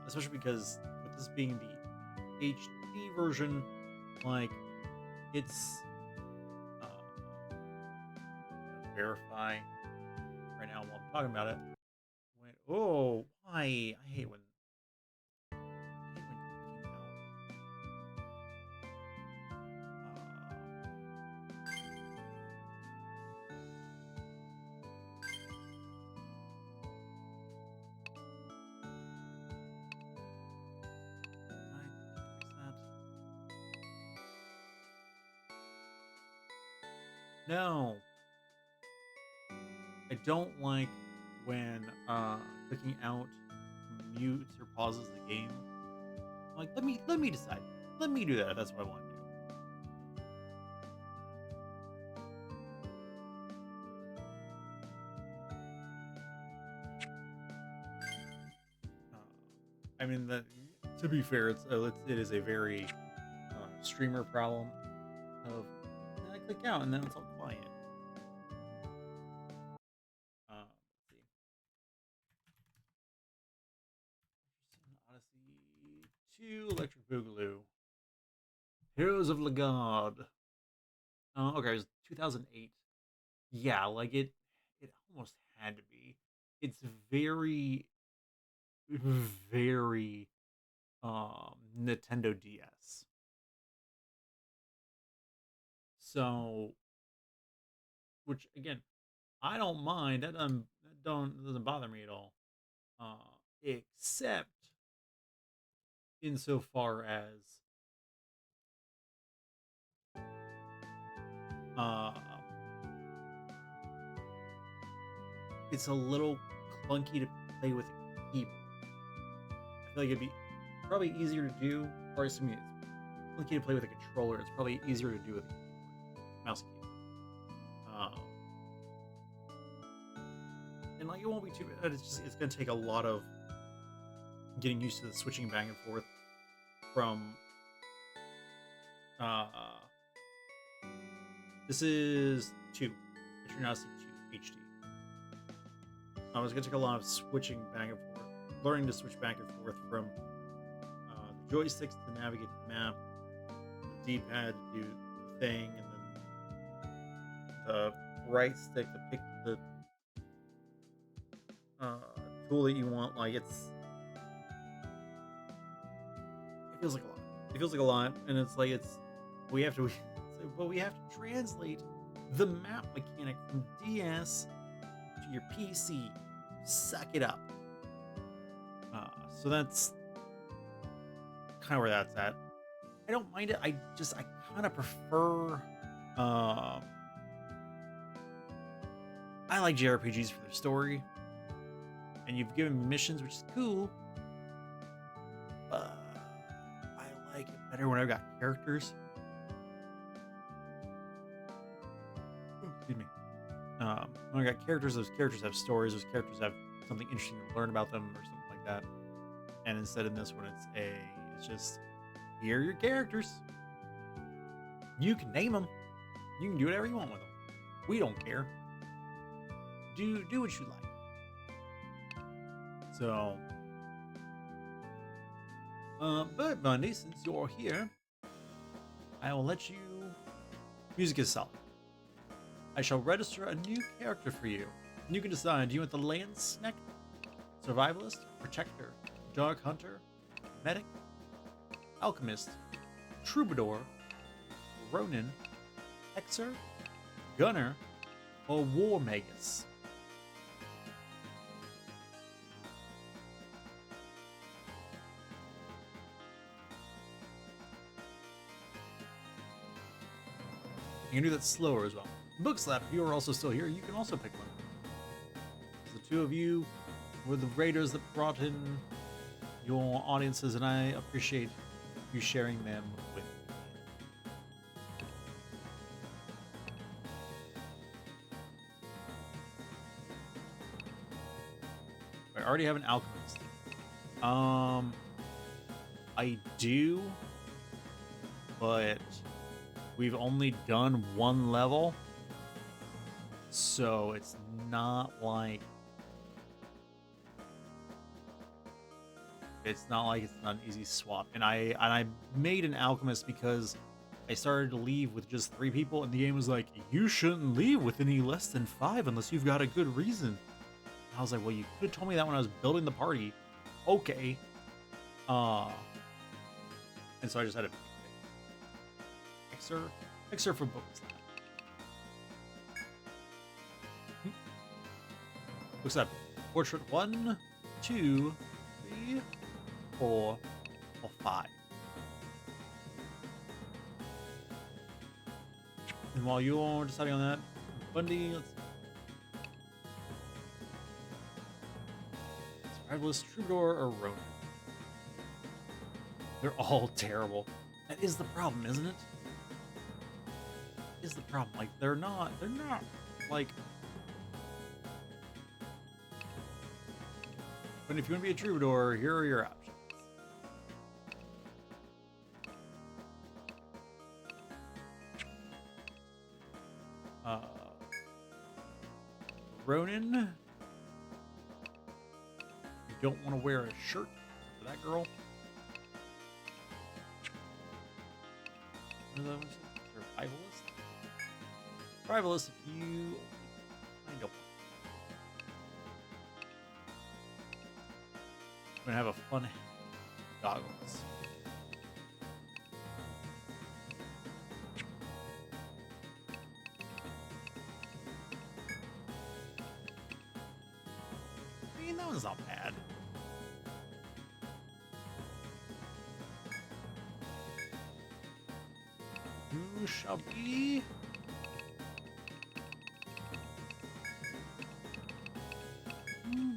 especially because with this being the HD version, like it's verify right now while I'm talking about it. Oh, why? I hate when no. I don't like when clicking out mutes or pauses the game. I'm like, let me decide. Let me do that if that's what I want to do. I mean, to be fair, it is a very streamer problem of I click out and then it's all quiet. Let's see. Odyssey 2, Electric Boogaloo, Heroes of Lagarde. Okay, it was 2008. Yeah, like it almost had to be. It's very, very Nintendo DS. So, which again, I don't mind. That doesn't bother me at all. Except insofar as it's a little clunky to play with a keyboard. I feel like it'd be probably easier to do, or assuming it's clunky to play with a controller, it's probably easier to do with a keyboard, mouse keyboard. And like it won't be too bad. It's gonna take a lot of getting used to the switching back and forth from this is 2. Etrian Odyssey 2 HD. I was gonna take a lot of switching back and forth, learning to switch back and forth from the joysticks to navigate the map, the D-pad to do the thing, and then the right stick to pick the tool that you want. Like it feels like a lot. It feels like a lot, and it's like we have to but we have to translate the map mechanic from DS to your PC. Suck it up. So that's kind of where that's at. I don't mind it. I kind of prefer. I like JRPGs for their story, and you've given me missions, which is cool. But I like it better when I've got characters. Excuse me. When I got characters, those characters have stories. Those characters have something interesting to learn about them, or something like that. And instead in this one, it's just here are your characters. You can name them. You can do whatever you want with them. We don't care. Do what you like. So, but Bundy, since you're here, I will let you. Music is solid. I shall register a new character for you. And you can decide, do you want the Landsneck, Survivalist, Protector, Dark Hunter, Medic, Alchemist, Troubadour, Ronin, Hexer, Gunner, or War Magus? You can do that slower as well. Bookslap, if you are also still here, you can also pick one. The two of you were the raiders that brought in your audiences, and I appreciate you sharing them with me. I already have an alchemist. I do, but we've only done one level, so it's not like it's not an easy swap. And I made an alchemist because I started to leave with just 3 people, and the game was like, you shouldn't leave with any less than 5 unless you've got a good reason. And I was like, well, you could have told me that when I was building the party. Okay. And so I just had to pick Hexer for books. Looks up. Portrait 1, 2, 3, 4, or 5. And while you're deciding on that, Bundy, let's Survivalist, Troubadour, or Ronin. They're all terrible. That is the problem, isn't it? Is the problem. Like, they're not like. But if you want to be a troubadour, here are your options. Ronin. You don't want to wear a shirt for that girl. Survivalist. Survivalist, if you find a one. I'm gonna have a fun goggles. I mean, that one's not bad. You shall be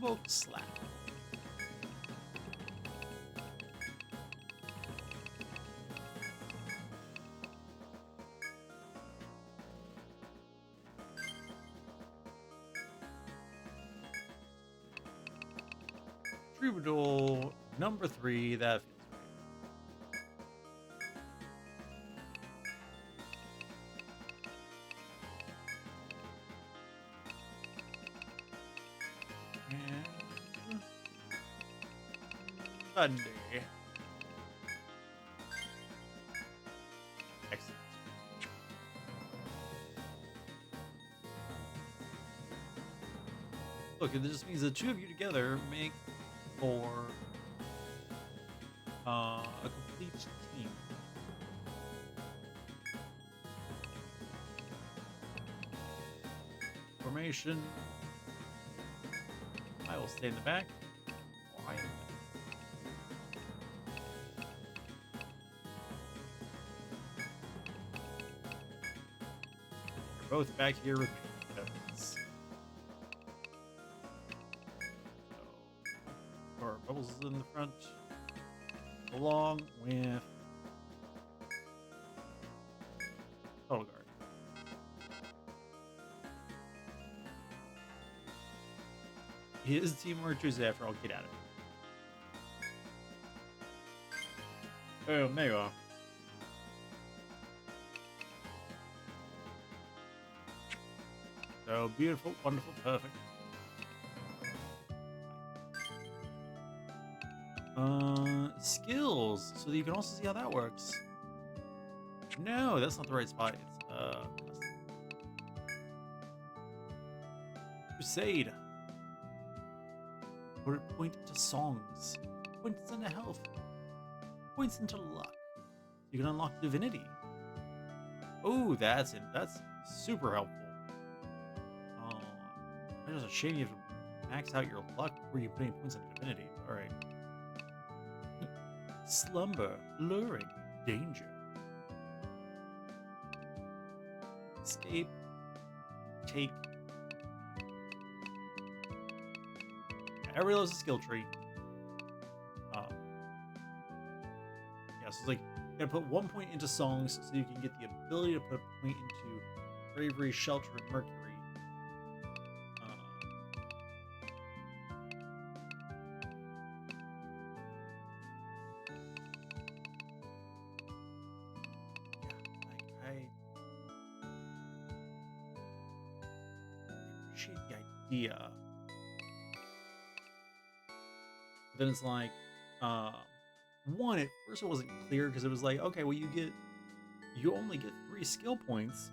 Bookslap. Troubadour number 3, that feels right. And Bundy. Excellent. Look, it just means the 2 of you together make for a complete team. formation. I will stay in the back. Why? You're both back here with me. So, or Bubbles is in the front, along with Total Guard. His teamwork Tuesday after I'll get at it. Oh, there you are. So beautiful, wonderful, perfect. Skills, so that you can also see how that works. No, that's not the right spot. It's Crusade. Put it point to songs, points into health, points into luck. You can unlock divinity. Oh, that's it. That's super helpful. It's just a shame you have to max out your luck before you put any points into divinity. All right. Slumber, luring, danger. Escape, take. Everybody loves a skill tree. Yeah, so it's like you gotta put 1 point into songs so you can get the ability to put a point into bravery, shelter, and mercury. I appreciate the idea. But then it's like, one, at first it wasn't clear because it was like, okay, well you only get 3 skill points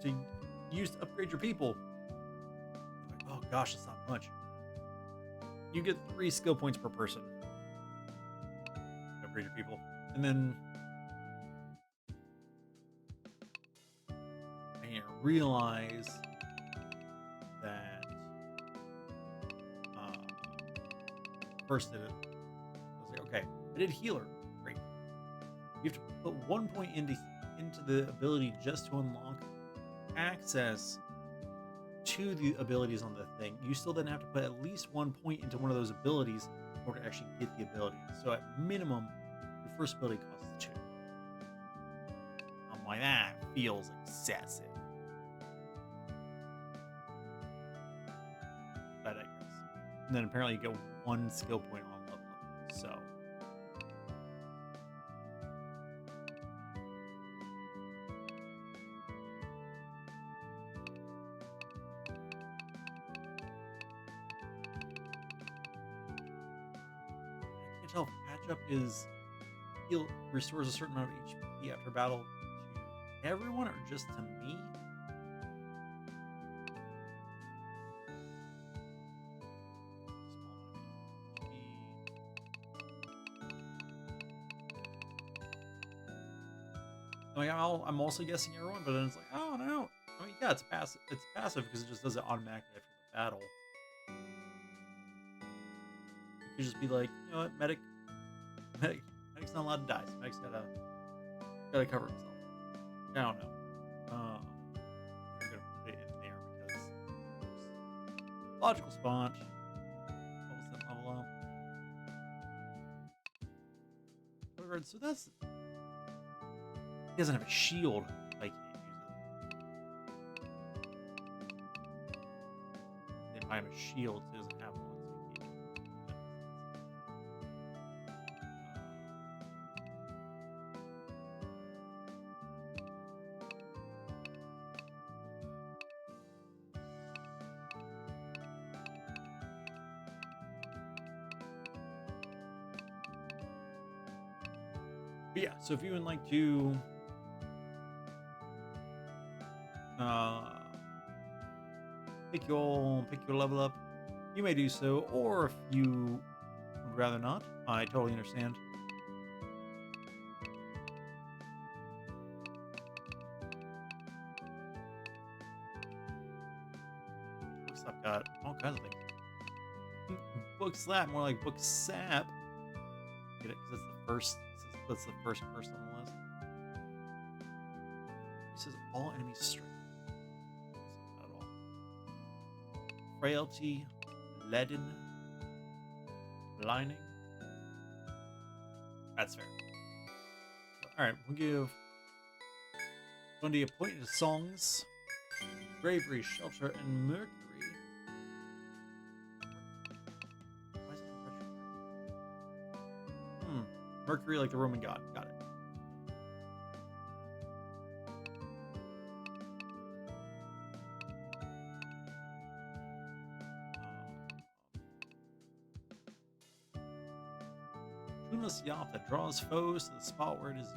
to use to upgrade your people. I'm like, oh gosh, that's not much. You get 3 skill points per person to upgrade your people, and then I didn't realize that first did it. I was like, okay, I did healer. Great. You have to put 1 point into the ability just to unlock access to the abilities on the thing. You still then have to put at least 1 point into one of those abilities in order to actually get the ability. So at minimum, your first ability costs 2. I'm like, that feels excessive. But I digress. And then apparently you get 1 skill point on level up. So I can't tell if patch up is restores a certain amount of HP after battle to everyone or just to me. Like, I'm also guessing everyone, but then it's like, oh no. I mean, yeah, it's passive. It's passive because it just does it automatically after the battle. It could just be like, you know what, medic's not allowed to die. So medic's gotta cover himself. I don't know. I'm gonna put it in there because logical sponge. What was that level up? So that's. He doesn't have a shield. I can't use it. They buy him a shield. So he doesn't have one. So he can't use it. But yeah, so if you would like to pick your level up, you may do so, or if you would rather not, I totally understand. kinds of things. Book slap, more like book sap. Get it? Because that's the first person on the list. He says all enemies strike. Not at all. Frailty, leaden, blinding. That's fair. All right, we'll give Bundy a point to songs, bravery, shelter, and mercury. Why is it retrograde? Mercury, like the Roman god. Got it. Tuneless yacht that draws foes to the spot where it is used.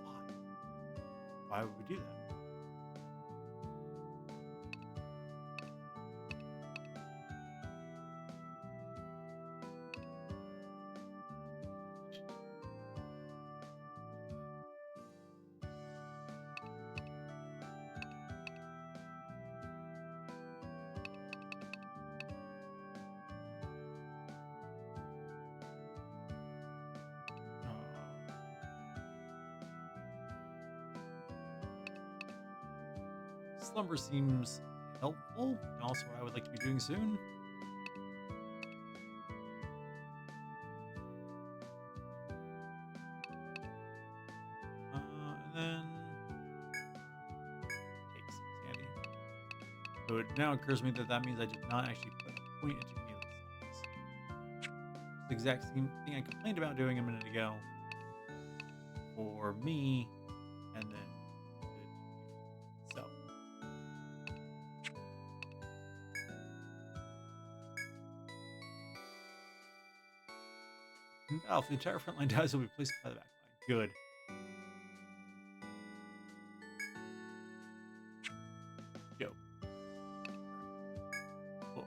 Why? Why would we do that? Slumber seems helpful, and also what I would like to be doing soon. And then take some candy. So it now occurs to me that means I did not actually put a point into any of the songs. It's the exact same thing I complained about doing a minute ago for me, and then so. If the entire front line dies, will be placed by the back line. Good. Dope. Cool.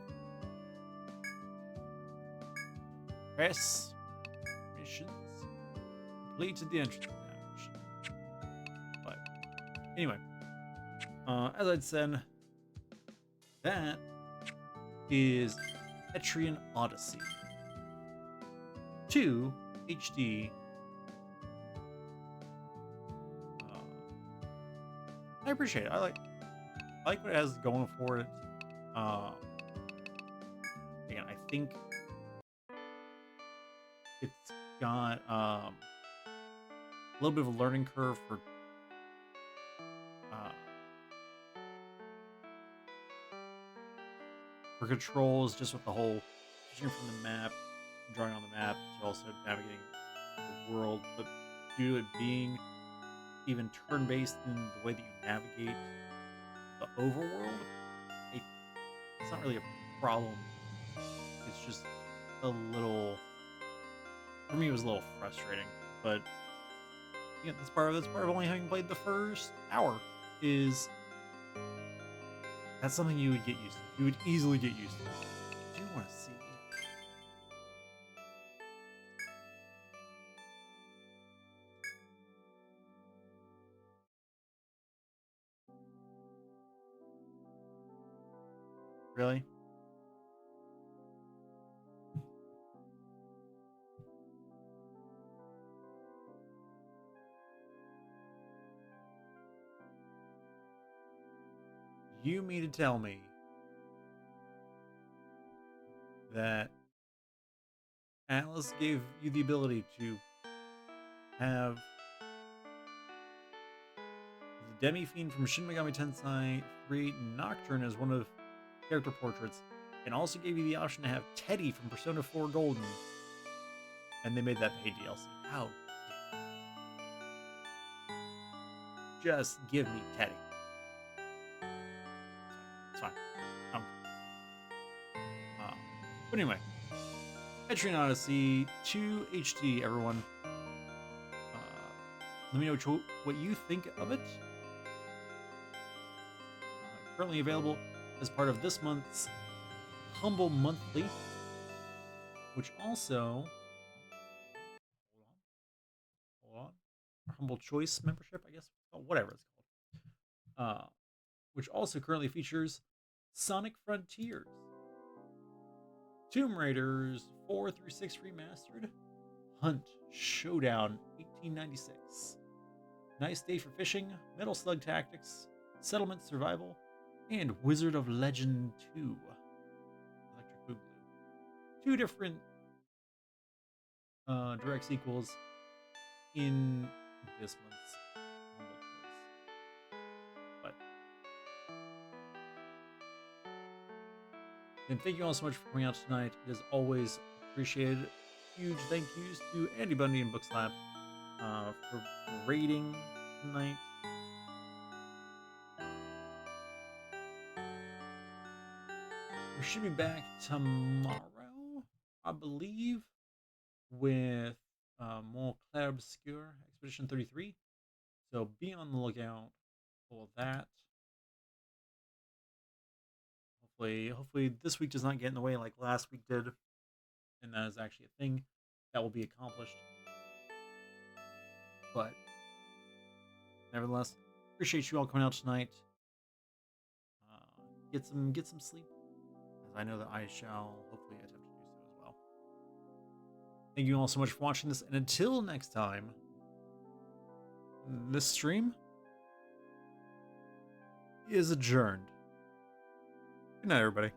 Press missions. Completed the entrance damage. But anyway, as I'd said, that is Etrian Odyssey 2 HD. I appreciate it. I like what it has going for it. Again, I think it's got a little bit of a learning curve for controls, just with the whole switching from the map, drawing on the map, to also navigating the world, but due to it being even turn-based in the way that you navigate the overworld, it's not really a problem. It's just a little, for me, it was a little frustrating. But yeah, that's part of only having played the first hour. Is that's something you would get used to. You would easily get used to. I do want to see. Really? You mean to tell me that Atlas gave you the ability to have the Demi-Fiend from Shin Megami Tensei 3 Nocturne as one of character portraits, and also gave you the option to have Teddy from Persona 4 Golden, and they made that paid DLC. How? Just give me Teddy. It's fine. But anyway, Etrian Odyssey 2 HD, everyone. Let me know what you think of it. Currently available as part of this month's Humble Monthly, which also hold on, or Humble Choice membership, I guess, whatever it's called. Which also currently features Sonic Frontiers, Tomb Raiders 4 through 6 remastered, Hunt Showdown 1896, Nice Day for Fishing, Metal Slug Tactics, Settlement Survival, and Wizard of Legend 2, Electric Boogaloo. Two different direct sequels in this month's humble choice. But and thank you all so much for coming out tonight. It is always appreciated. Huge thank yous to Andy Bundy and Bookslap for rating tonight. We should be back tomorrow, I believe, with more Clair Obscure Expedition 33. So be on the lookout for that. Hopefully this week does not get in the way like last week did, and that is actually a thing that will be accomplished. But nevertheless, appreciate you all coming out tonight. Get some sleep, as I know that I shall hopefully attempt to do so as well. Thank you all so much for watching this, and until next time, this stream is adjourned. Good night, everybody.